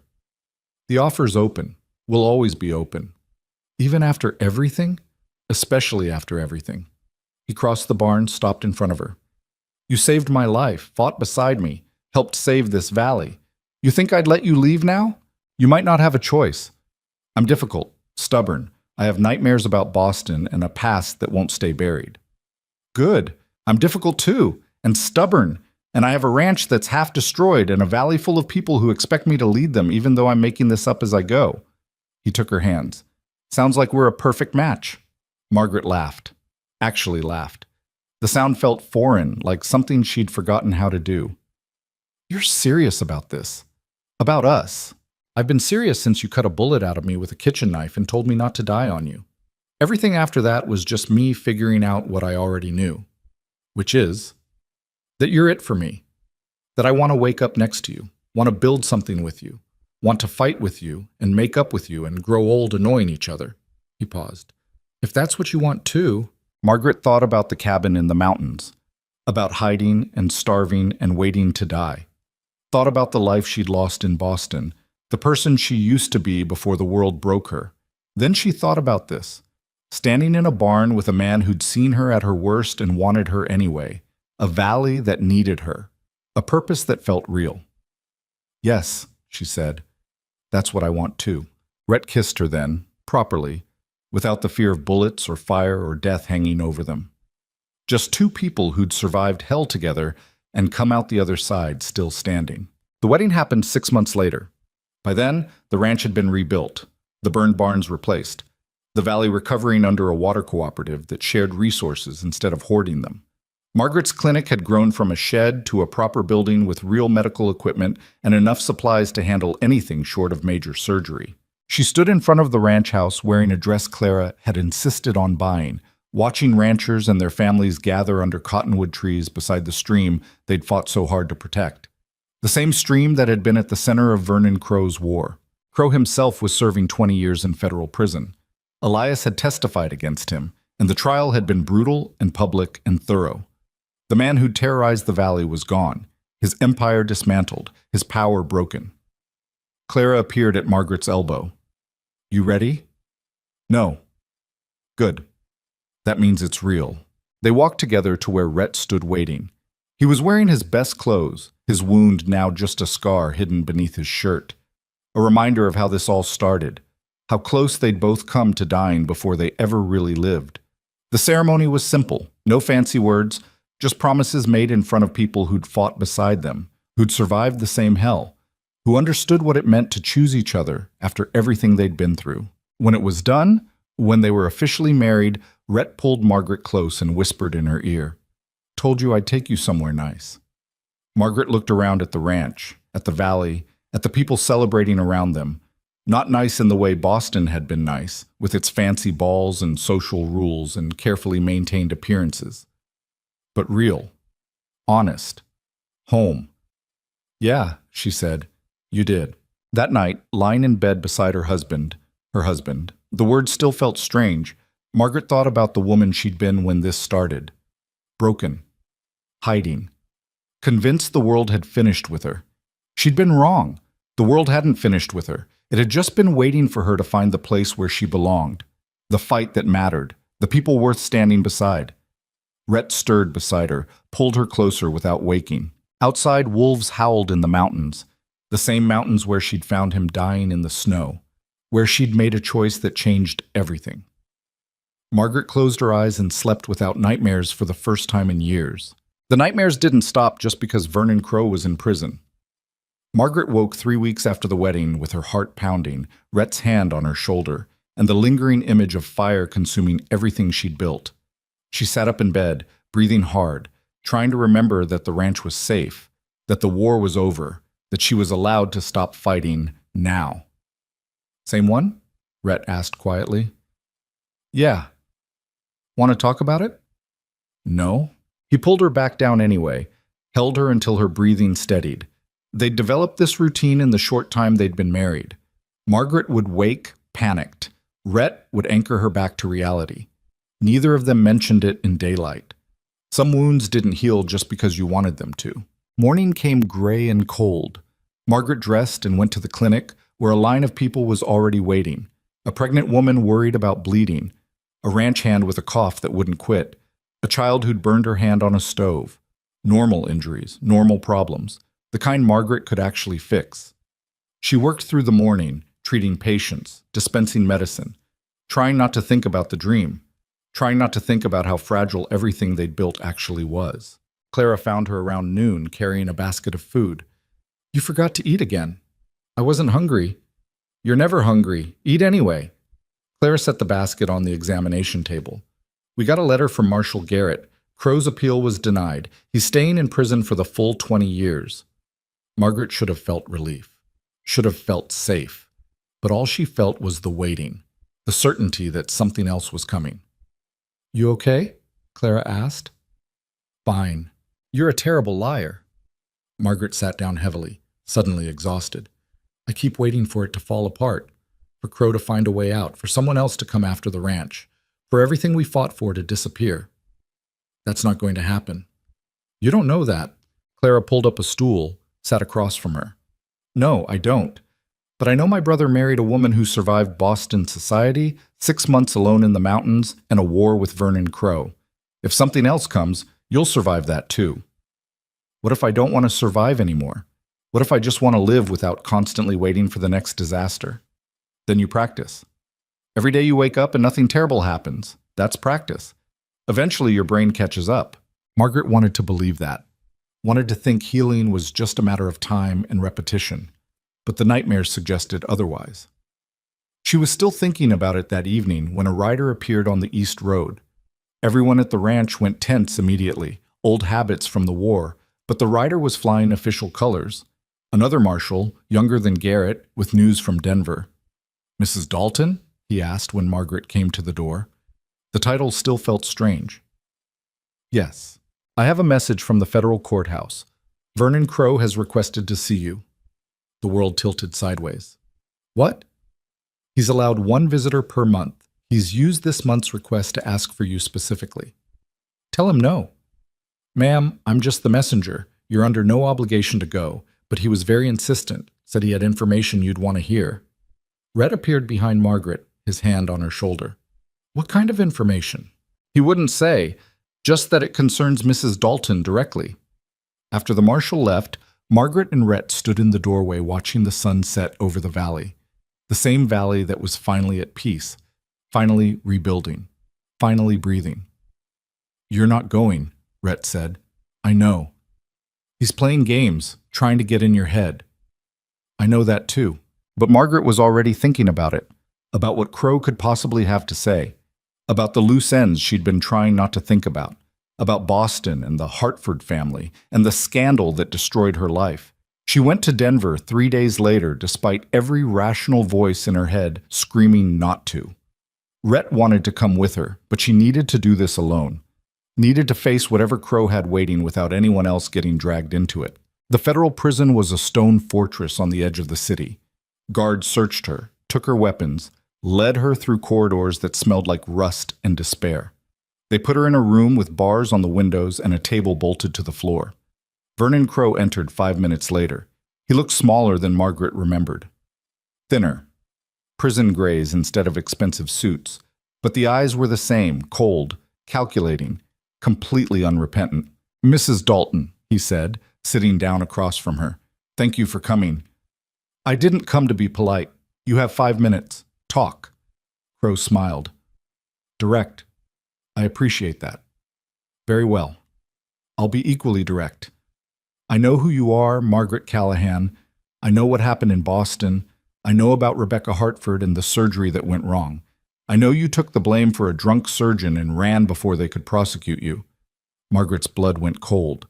The offer's open. Will always be open. Even after everything? Especially after everything. He crossed the barn, stopped in front of her. You saved my life, fought beside me, helped save this valley. You think I'd let you leave now? You might not have a choice. I'm difficult, stubborn. I have nightmares about Boston and a past that won't stay buried. Good. I'm difficult too, and stubborn. And I have a ranch that's half destroyed and a valley full of people who expect me to lead them, even though I'm making this up as I go." He took her hands. "Sounds like we're a perfect match." Margaret laughed. Actually laughed. The sound felt foreign, like something she'd forgotten how to do. "You're serious about this? About us? I've been serious since you cut a bullet out of me with a kitchen knife and told me not to die on you. Everything after that was just me figuring out what I already knew. Which is that you're it for me. That I want to wake up next to you, want to build something with you, want to fight with you and make up with you and grow old annoying each other." He paused. "If that's what you want too." Margaret thought about the cabin in the mountains, about hiding and starving and waiting to die. Thought about the life she'd lost in Boston, the person she used to be before the world broke her. Then she thought about this, standing in a barn with a man who'd seen her at her worst and wanted her anyway, a valley that needed her, a purpose that felt real. "Yes," she said, "that's what I want too." Rhett kissed her then, properly, without the fear of bullets or fire or death hanging over them. Just two people who'd survived hell together and come out the other side still standing. The wedding happened 6 months later. By then, the ranch had been rebuilt, the burned barns replaced, the valley recovering under a water cooperative that shared resources instead of hoarding them. Margaret's clinic had grown from a shed to a proper building with real medical equipment and enough supplies to handle anything short of major surgery. She stood in front of the ranch house wearing a dress Clara had insisted on buying, watching ranchers and their families gather under cottonwood trees beside the stream they'd fought so hard to protect. The same stream that had been at the center of Vernon Crow's war. Crow himself was serving 20 years in federal prison. Elias had testified against him, and the trial had been brutal and public and thorough. The man who terrorized the valley was gone, his empire dismantled, his power broken. Clara appeared at Margaret's elbow. "You ready?" "No." "Good. That means it's real." They walked together to where Rhett stood waiting. He was wearing his best clothes, his wound now just a scar hidden beneath his shirt. A reminder of how this all started, how close they'd both come to dying before they ever really lived. The ceremony was simple, no fancy words, just promises made in front of people who'd fought beside them, who'd survived the same hell, who understood what it meant to choose each other after everything they'd been through. When it was done, when they were officially married, Rhett pulled Margaret close and whispered in her ear, "Told you I'd take you somewhere nice." Margaret looked around at the ranch, at the valley, at the people celebrating around them. Not nice in the way Boston had been nice, with its fancy balls and social rules and carefully maintained appearances. But real. Honest. Home. "Yeah," she said, "you did." That night, lying in bed beside her husband, the words still felt strange. Margaret thought about the woman she'd been when this started. Broken. Hiding. Convinced the world had finished with her. She'd been wrong. The world hadn't finished with her. It had just been waiting for her to find the place where she belonged. The fight that mattered. The people worth standing beside. Rhett stirred beside her, pulled her closer without waking. Outside, wolves howled in the mountains. The same mountains where she'd found him dying in the snow. Where she'd made a choice that changed everything. Margaret closed her eyes and slept without nightmares for the first time in years. The nightmares didn't stop just because Vernon Crow was in prison. Margaret woke 3 weeks after the wedding with her heart pounding, Rhett's hand on her shoulder, and the lingering image of fire consuming everything she'd built. She sat up in bed, breathing hard, trying to remember that the ranch was safe, that the war was over, that she was allowed to stop fighting now. "Same one?" Rhett asked quietly. "Yeah." "Want to talk about it?" "No." He pulled her back down anyway, held her until her breathing steadied. They'd developed this routine in the short time they'd been married. Margaret would wake, panicked. Rhett would anchor her back to reality. Neither of them mentioned it in daylight. Some wounds didn't heal just because you wanted them to. Morning came gray and cold. Margaret dressed and went to the clinic, where a line of people was already waiting. A pregnant woman worried about bleeding. A ranch hand with a cough that wouldn't quit. A child who'd burned her hand on a stove. Normal injuries, normal problems. The kind Margaret could actually fix. She worked through the morning, treating patients, dispensing medicine, trying not to think about the dream, trying not to think about how fragile everything they'd built actually was. Clara found her around noon carrying a basket of food. You forgot to eat again. I wasn't hungry. You're never hungry. Eat anyway. Clara set the basket on the examination table. We got a letter from Marshal Garrett. Crow's appeal was denied. He's staying in prison for the full 20 years. Margaret should have felt relief, should have felt safe. But all she felt was the waiting, the certainty that something else was coming. You okay? Clara asked. Fine. You're a terrible liar. Margaret sat down heavily, suddenly exhausted. I keep waiting for it to fall apart, for Crow to find a way out, for someone else to come after the ranch, for everything we fought for to disappear. That's not going to happen. You don't know that. Clara pulled up a stool, sat across from her. No, I don't. But I know my brother married a woman who survived Boston society, 6 months alone in the mountains, and a war with Vernon Crow. If something else comes, you'll survive that too. What if I don't want to survive anymore? What if I just want to live without constantly waiting for the next disaster? Then you practice. Every day you wake up and nothing terrible happens. That's practice. Eventually your brain catches up. Margaret wanted to believe that. Wanted to think healing was just a matter of time and repetition. But the nightmares suggested otherwise. She was still thinking about it that evening when a rider appeared on the East Road. Everyone at the ranch went tense immediately, old habits from the war, but the rider was flying official colors. Another marshal, younger than Garrett, with news from Denver. Mrs. Dalton? He asked when Margaret came to the door. The title still felt strange. Yes. I have a message from the federal courthouse. Vernon Crow has requested to see you. The world tilted sideways. What? He's allowed 1 visitor per month. He's used this month's request to ask for you specifically. Tell him no. Ma'am, I'm just the messenger. You're under no obligation to go, but he was very insistent, said he had information you'd want to hear. Rhett appeared behind Margaret, his hand on her shoulder. What kind of information? He wouldn't say, just that it concerns Mrs. Dalton directly. After the marshal left, Margaret and Rhett stood in the doorway watching the sun set over the valley. The same valley that was finally at peace, finally rebuilding, finally breathing. You're not going, Rhett said. I know. He's playing games, trying to get in your head. I know that too. But Margaret was already thinking about it, about what Crow could possibly have to say, about the loose ends she'd been trying not to think about Boston and the Hartford family, and the scandal that destroyed her life. She went to Denver 3 days later despite every rational voice in her head screaming not to. Rhett wanted to come with her, but she needed to do this alone. Needed to face whatever Crow had waiting without anyone else getting dragged into it. The federal prison was a stone fortress on the edge of the city. Guards searched her, took her weapons, led her through corridors that smelled like rust and despair. They put her in a room with bars on the windows and a table bolted to the floor. Vernon Crow entered 5 minutes later. He looked smaller than Margaret remembered. Thinner. Prison grays instead of expensive suits. But the eyes were the same, cold, calculating, completely unrepentant. Mrs. Dalton, he said, sitting down across from her. Thank you for coming. I didn't come to be polite. You have 5 minutes. Talk. Crow smiled. Direct. I appreciate that. Very well. I'll be equally direct. I know who you are, Margaret Callahan. I know what happened in Boston. I know about Rebecca Hartford and the surgery that went wrong. I know you took the blame for a drunk surgeon and ran before they could prosecute you. Margaret's blood went cold.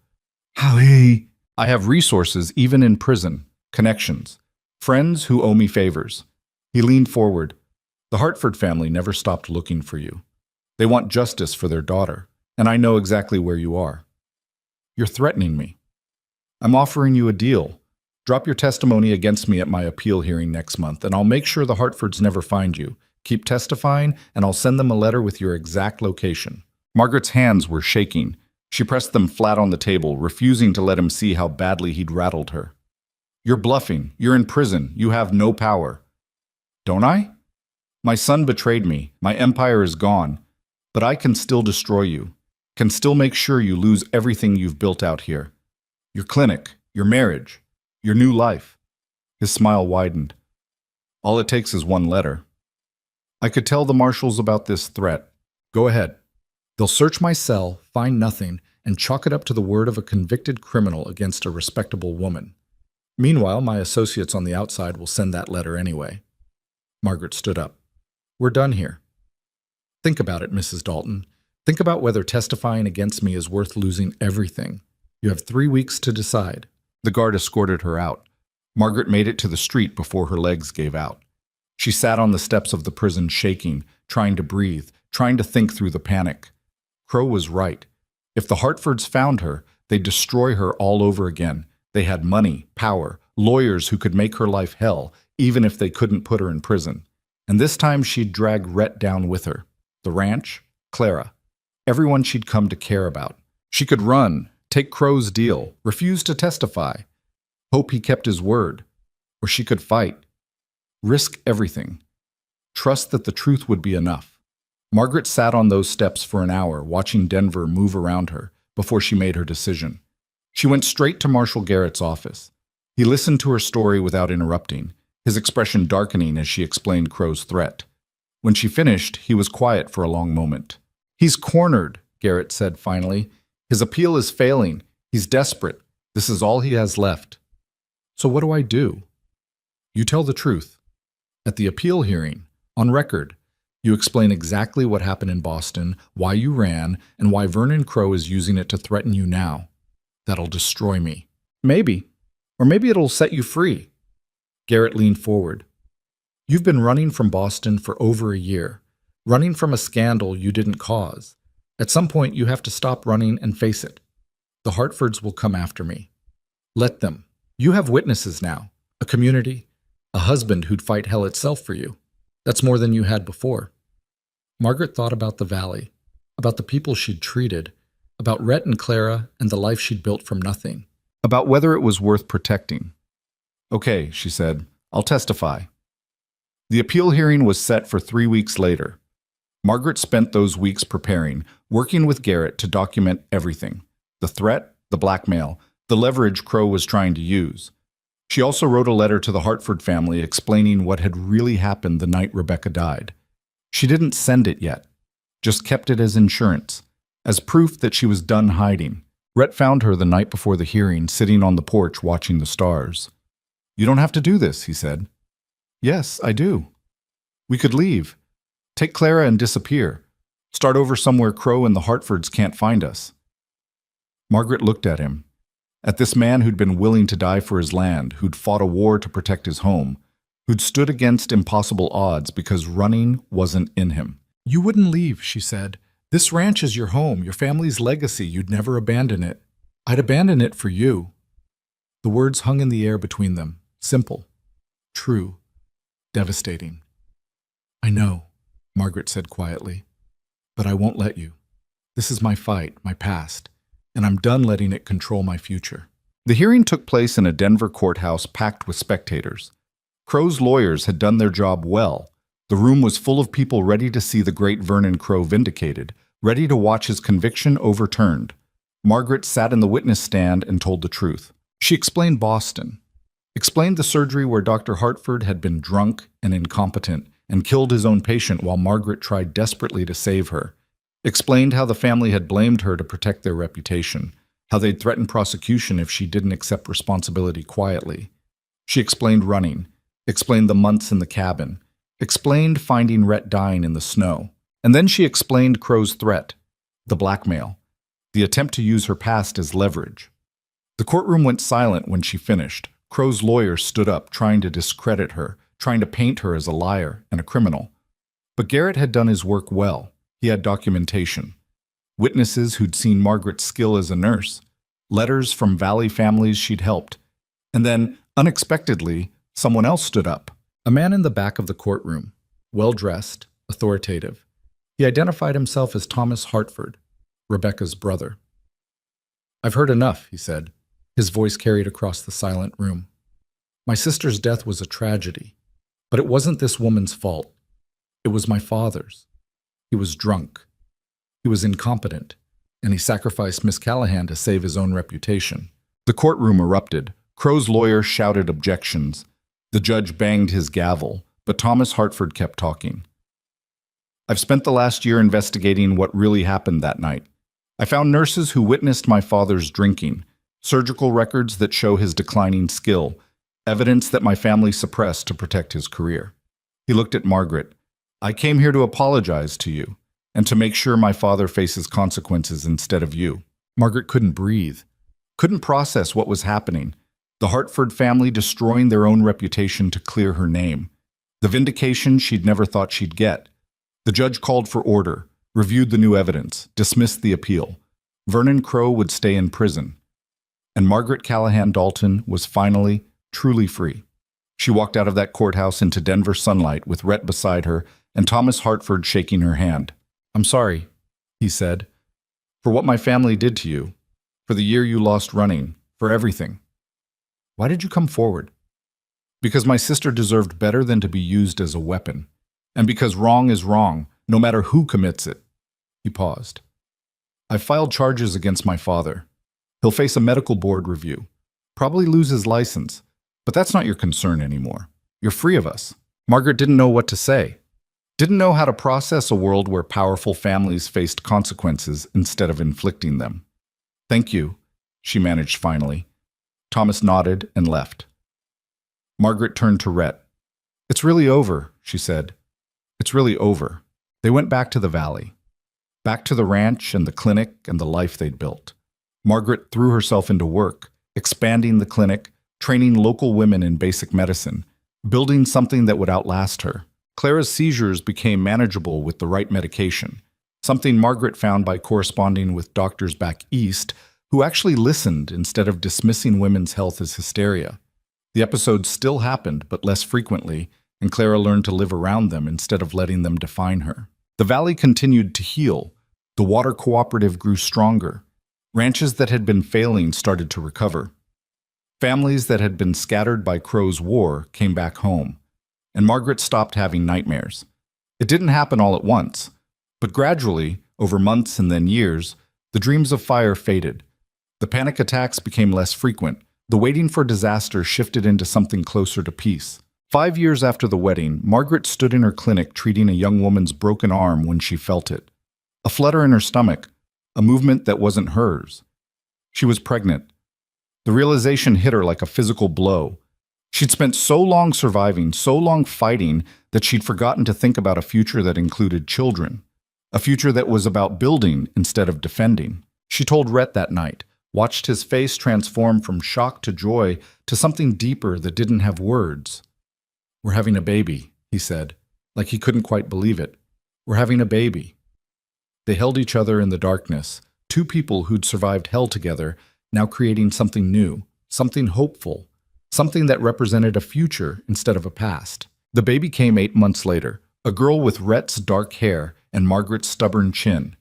Howie. I have resources even in prison, connections, friends who owe me favors. He leaned forward. The Hartford family never stopped looking for you. They want justice for their daughter, and I know exactly where you are. You're threatening me. I'm offering you a deal. Drop your testimony against me at my appeal hearing next month, and I'll make sure the Hartfords never find you. Keep testifying, and I'll send them a letter with your exact location. Margaret's hands were shaking. She pressed them flat on the table, refusing to let him see how badly he'd rattled her. You're bluffing. You're in prison. You have no power. Don't I? My son betrayed me. My empire is gone. But I can still destroy you. Can still make sure you lose everything you've built out here. Your clinic, your marriage, your new life. His smile widened. All it takes is one letter. I could tell the marshals about this threat. Go ahead. They'll search my cell, find nothing, and chalk it up to the word of a convicted criminal against a respectable woman. Meanwhile, my associates on the outside will send that letter anyway. Margaret stood up. We're done here. Think about it, Mrs. Dalton. Think about whether testifying against me is worth losing everything. You have 3 weeks to decide. The guard escorted her out. Margaret made it to the street before her legs gave out. She sat on the steps of the prison shaking, trying to breathe, trying to think through the panic. Crow was right. If the Hartfords found her, they'd destroy her all over again. They had money, power, lawyers who could make her life hell, even if they couldn't put her in prison. And this time she'd drag Rhett down with her. The ranch, Clara, everyone she'd come to care about. She could run, take Crow's deal, refuse to testify, hope he kept his word, or she could fight, risk everything, trust that the truth would be enough. Margaret sat on those steps for an hour, watching Denver move around her before she made her decision. She went straight to Marshal Garrett's office. He listened to her story without interrupting, his expression darkening as she explained Crow's threat. When she finished, he was quiet for a long moment. He's cornered, Garrett said finally. His appeal is failing. He's desperate. This is all he has left. So what do I do? You tell the truth. At the appeal hearing, on record, you explain exactly what happened in Boston, why you ran, and why Vernon Crow is using it to threaten you now. That'll destroy me. Maybe. Or maybe it'll set you free. Garrett leaned forward. You've been running from Boston for over a year, running from a scandal you didn't cause. At some point, you have to stop running and face it. The Hartfords will come after me. Let them. You have witnesses now, a community, a husband who'd fight hell itself for you. That's more than you had before. Margaret thought about the valley, about the people she'd treated, about Rhett and Clara and the life she'd built from nothing, about whether it was worth protecting. Okay, she said, I'll testify. The appeal hearing was set for 3 weeks later. Margaret spent those weeks preparing, working with Garrett to document everything. The threat, the blackmail, the leverage Crow was trying to use. She also wrote a letter to the Hartford family explaining what had really happened the night Rebecca died. She didn't send it yet, just kept it as insurance, as proof that she was done hiding. Rhett found her the night before the hearing, sitting on the porch watching the stars. You don't have to do this, he said. Yes, I do. We could leave. Take Clara and disappear. Start over somewhere Crow and the Hartfords can't find us. Margaret looked at him. At this man who'd been willing to die for his land, who'd fought a war to protect his home, who'd stood against impossible odds because running wasn't in him. You wouldn't leave, she said. This ranch is your home, your family's legacy. You'd never abandon it. I'd abandon it for you. The words hung in the air between them, simple, true, devastating. I know, Margaret said quietly, but I won't let you. This is my fight, my past, and I'm done letting it control my future. The hearing took place in a Denver courthouse packed with spectators. Crow's lawyers had done their job well. The room was full of people ready to see the great Vernon Crow vindicated, ready to watch his conviction overturned. Margaret sat in the witness stand and told the truth. She explained Boston, explained the surgery where Dr. Hartford had been drunk and incompetent and killed his own patient while Margaret tried desperately to save her, explained how the family had blamed her to protect their reputation, how they'd threatened prosecution if she didn't accept responsibility quietly. She explained running, explained the months in the cabin, explained finding Rhett dying in the snow, and then she explained Crow's threat, the blackmail, the attempt to use her past as leverage. The courtroom went silent when she finished. Crow's lawyer stood up, trying to discredit her, trying to paint her as a liar and a criminal. But Garrett had done his work well. He had documentation, witnesses who'd seen Margaret's skill as a nurse, letters from Valley families she'd helped. And then, unexpectedly, someone else stood up. A man in the back of the courtroom, well-dressed, authoritative. He identified himself as Thomas Hartford, Rebecca's brother. I've heard enough, he said. His voice carried across the silent room. My sister's death was a tragedy, but it wasn't this woman's fault. It was my father's. He was drunk. He was incompetent, and he sacrificed Miss Callahan to save his own reputation. The courtroom erupted. Crow's lawyer shouted objections. The judge banged his gavel, but Thomas Hartford kept talking. I've spent the last year investigating what really happened that night. I found nurses who witnessed my father's drinking, surgical records that show his declining skill, evidence that my family suppressed to protect his career. He looked at Margaret. I came here to apologize to you, and to make sure my father faces consequences instead of you. Margaret couldn't breathe, couldn't process what was happening. The Hartford family destroying their own reputation to clear her name. The vindication she'd never thought she'd get. The judge called for order, reviewed the new evidence, dismissed the appeal. Vernon Crowe would stay in prison. And Margaret Callahan Dalton was finally, truly free. She walked out of that courthouse into Denver sunlight with Rhett beside her and Thomas Hartford shaking her hand. I'm sorry, he said, for what my family did to you, for the year you lost running, for everything. Why did you come forward? Because my sister deserved better than to be used as a weapon. And because wrong is wrong, no matter who commits it. He paused. I filed charges against my father. He'll face a medical board review. Probably lose his license. But that's not your concern anymore. You're free of us. Margaret didn't know what to say. Didn't know how to process a world where powerful families faced consequences instead of inflicting them. Thank you, she managed finally. Thomas nodded and left. Margaret turned to Rhett. It's really over, she said. It's really over. They went back to the valley. Back to the ranch and the clinic and the life they'd built. Margaret threw herself into work, expanding the clinic, training local women in basic medicine, building something that would outlast her. Clara's seizures became manageable with the right medication, something Margaret found by corresponding with doctors back east who actually listened instead of dismissing women's health as hysteria. The episodes still happened, but less frequently, and Clara learned to live around them instead of letting them define her. The valley continued to heal. The water cooperative grew stronger. Ranches that had been failing started to recover. Families that had been scattered by Crowe's war came back home, and Margaret stopped having nightmares. It didn't happen all at once, but gradually, over months and then years, the dreams of fire faded. The panic attacks became less frequent. The waiting for disaster shifted into something closer to peace. 5 years after the wedding, Margaret stood in her clinic treating a young woman's broken arm when she felt it. A flutter in her stomach, a movement that wasn't hers. She was pregnant. The realization hit her like a physical blow. She'd spent so long surviving, so long fighting, that she'd forgotten to think about a future that included children. A future that was about building instead of defending. She told Rhett that night, watched his face transform from shock to joy to something deeper that didn't have words. We're having a baby, he said, like he couldn't quite believe it. We're having a baby. They held each other in the darkness, two people who'd survived hell together, now creating something new, something hopeful, something that represented a future instead of a past. The baby came 8 months later, a girl with Rhett's dark hair and Margaret's stubborn chin.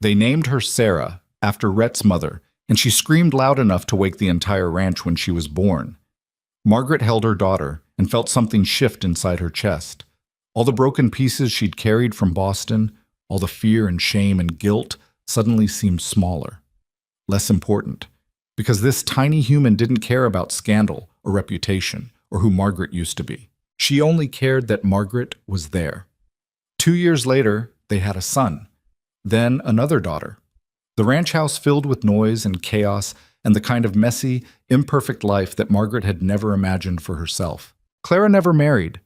They named her Sarah, after Rhett's mother, and she screamed loud enough to wake the entire ranch when she was born. Margaret held her daughter and felt something shift inside her chest. All the broken pieces she'd carried from Boston, all the fear and shame and guilt, suddenly seemed smaller, less important, because this tiny human didn't care about scandal or reputation or who Margaret used to be. She only cared that Margaret was there. 2 years later, they had a son, then another daughter. The ranch house filled with noise and chaos and the kind of messy, imperfect life that Margaret had never imagined for herself. Clara never married.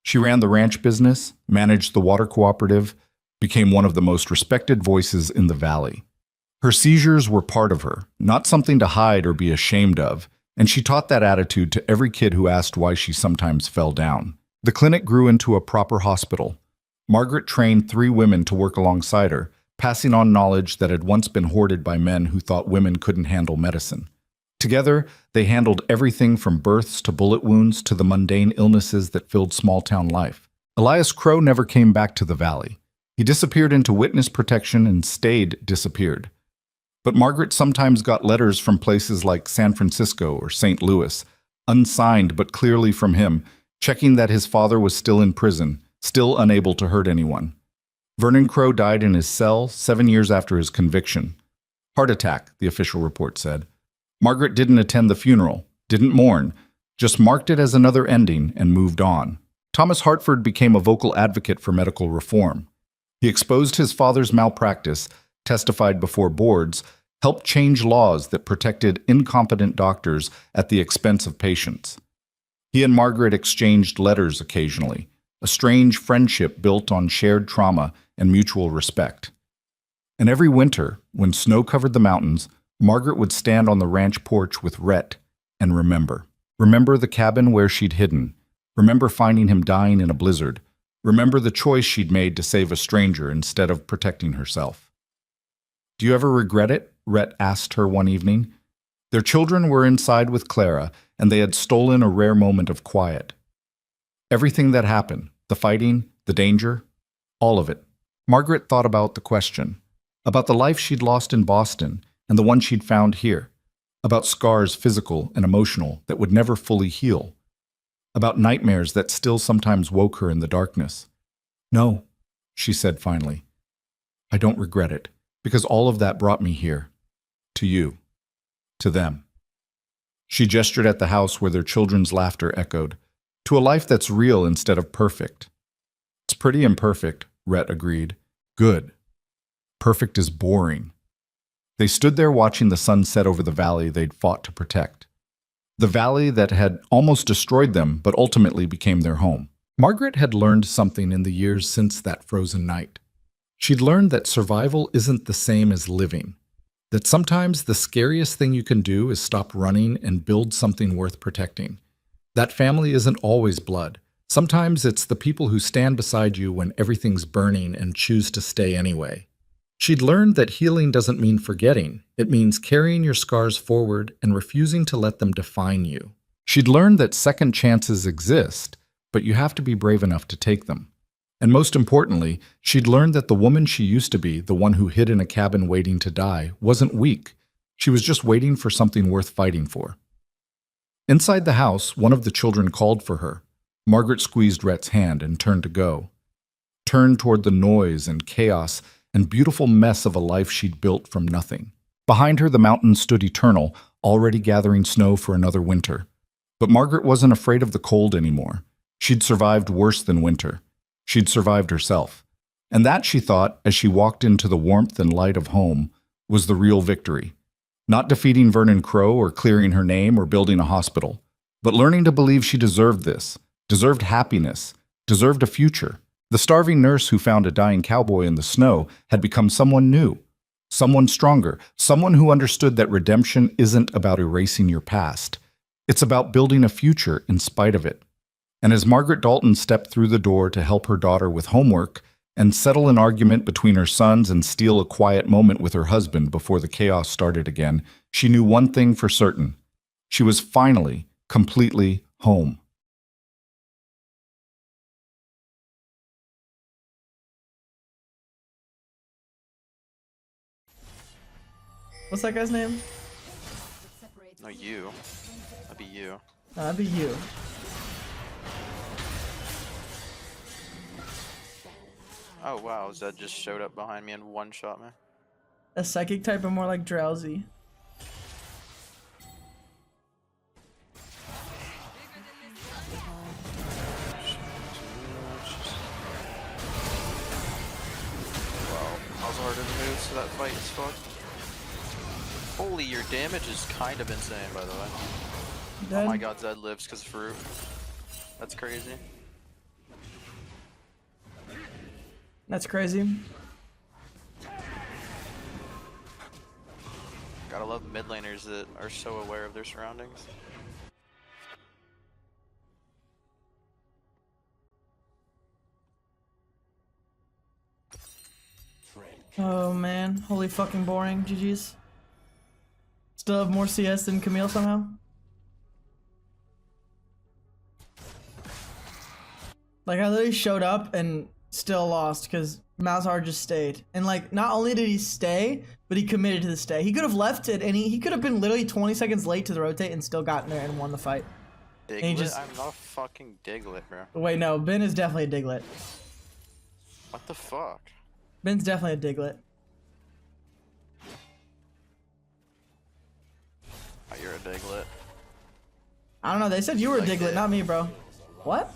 She ran the ranch business, managed the water cooperative, became one of the most respected voices in the valley. Her seizures were part of her, not something to hide or be ashamed of, and she taught that attitude to every kid who asked why she sometimes fell down. The clinic grew into a proper hospital. Margaret trained 3 women to work alongside her, passing on knowledge that had once been hoarded by men who thought women couldn't handle medicine. Together, they handled everything from births to bullet wounds to the mundane illnesses that filled small-town life. Elias Crowe never came back to the valley. He disappeared into witness protection and stayed disappeared. But Margaret sometimes got letters from places like San Francisco or St. Louis, unsigned but clearly from him, checking that his father was still in prison, still unable to hurt anyone. Vernon Crowe died in his cell 7 years after his conviction. Heart attack, the official report said. Margaret didn't attend the funeral, didn't mourn, just marked it as another ending and moved on. Thomas Hartford became a vocal advocate for medical reform. He exposed his father's malpractice, testified before boards, helped change laws that protected incompetent doctors at the expense of patients. He and Margaret exchanged letters occasionally, a strange friendship built on shared trauma and mutual respect. And every winter, when snow covered the mountains, Margaret would stand on the ranch porch with Rhett and remember. Remember the cabin where she'd hidden. Remember finding him dying in a blizzard. Remember the choice she'd made to save a stranger instead of protecting herself. "Do you ever regret it?" Rhett asked her one evening. Their children were inside with Clara, and they had stolen a rare moment of quiet. Everything that happened, the fighting, the danger, all of it. Margaret thought about the question, about the life she'd lost in Boston and the one she'd found here, about scars physical and emotional that would never fully heal, about nightmares that still sometimes woke her in the darkness. "No," she said finally. "I don't regret it, because all of that brought me here. To you. To them." She gestured at the house where their children's laughter echoed, to a life that's real instead of perfect. "It's pretty imperfect," Rhett agreed. "Good. Perfect is boring." They stood there watching the sun set over the valley they'd fought to protect. The valley that had almost destroyed them, but ultimately became their home. Margaret had learned something in the years since that frozen night. She'd learned that survival isn't the same as living, that sometimes the scariest thing you can do is stop running and build something worth protecting. That family isn't always blood. Sometimes it's the people who stand beside you when everything's burning and choose to stay anyway. She'd learned that healing doesn't mean forgetting. It means carrying your scars forward and refusing to let them define you. She'd learned that second chances exist, but you have to be brave enough to take them. And most importantly, she'd learned that the woman she used to be, the one who hid in a cabin waiting to die, wasn't weak. She was just waiting for something worth fighting for. Inside the house, one of the children called for her. Margaret squeezed Rhett's hand and turned to go. Turned toward the noise and chaos and beautiful mess of a life she'd built from nothing. Behind her, the mountains stood eternal, already gathering snow for another winter. But Margaret wasn't afraid of the cold anymore. She'd survived worse than winter. She'd survived herself. And that, she thought, as she walked into the warmth and light of home, was the real victory. Not defeating Vernon Crow or clearing her name or building a hospital, but learning to believe she deserved this, deserved happiness, deserved a future. The starving nurse who found a dying cowboy in the snow had become someone new, someone stronger, someone who understood that redemption isn't about erasing your past. It's about building a future in spite of it. And as Margaret Dalton stepped through the door to help her daughter with homework and settle an argument between her sons and steal a quiet moment with her husband before the chaos started again, she knew one thing for certain. She was finally, completely home. What's that guy's name? No, you. That'd be you. That'd be you. Oh wow, Zed just showed up behind me and one-shot me. A psychic type or more like drowsy? Wow, I was harder to move, so that fight is fucked. Holy, your damage is kind of insane, by the way. Dead? Oh my god, Zed lives because of fruit. That's crazy. That's crazy. Gotta love mid laners that are so aware of their surroundings. Oh man, holy fucking boring. GG's. Still have more CS than Camille somehow? Like I literally showed up and still lost because Malzahar just stayed. And like, not only did he stay, but he committed to the stay. He could have left it and he could have been literally 20 seconds late to the rotate and still gotten there and won the fight. Diglett? I'm not a fucking Diglett, bro. Wait, no, Ben is definitely a Diglett. What the fuck? Ben's definitely a Diglett. Oh, you're a Diglett. I don't know, they said you were a Like Diglett, that. not me, bro. What?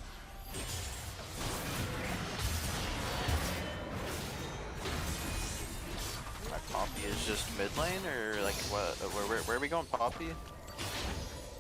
just mid lane or like what? Where are we going, Poppy?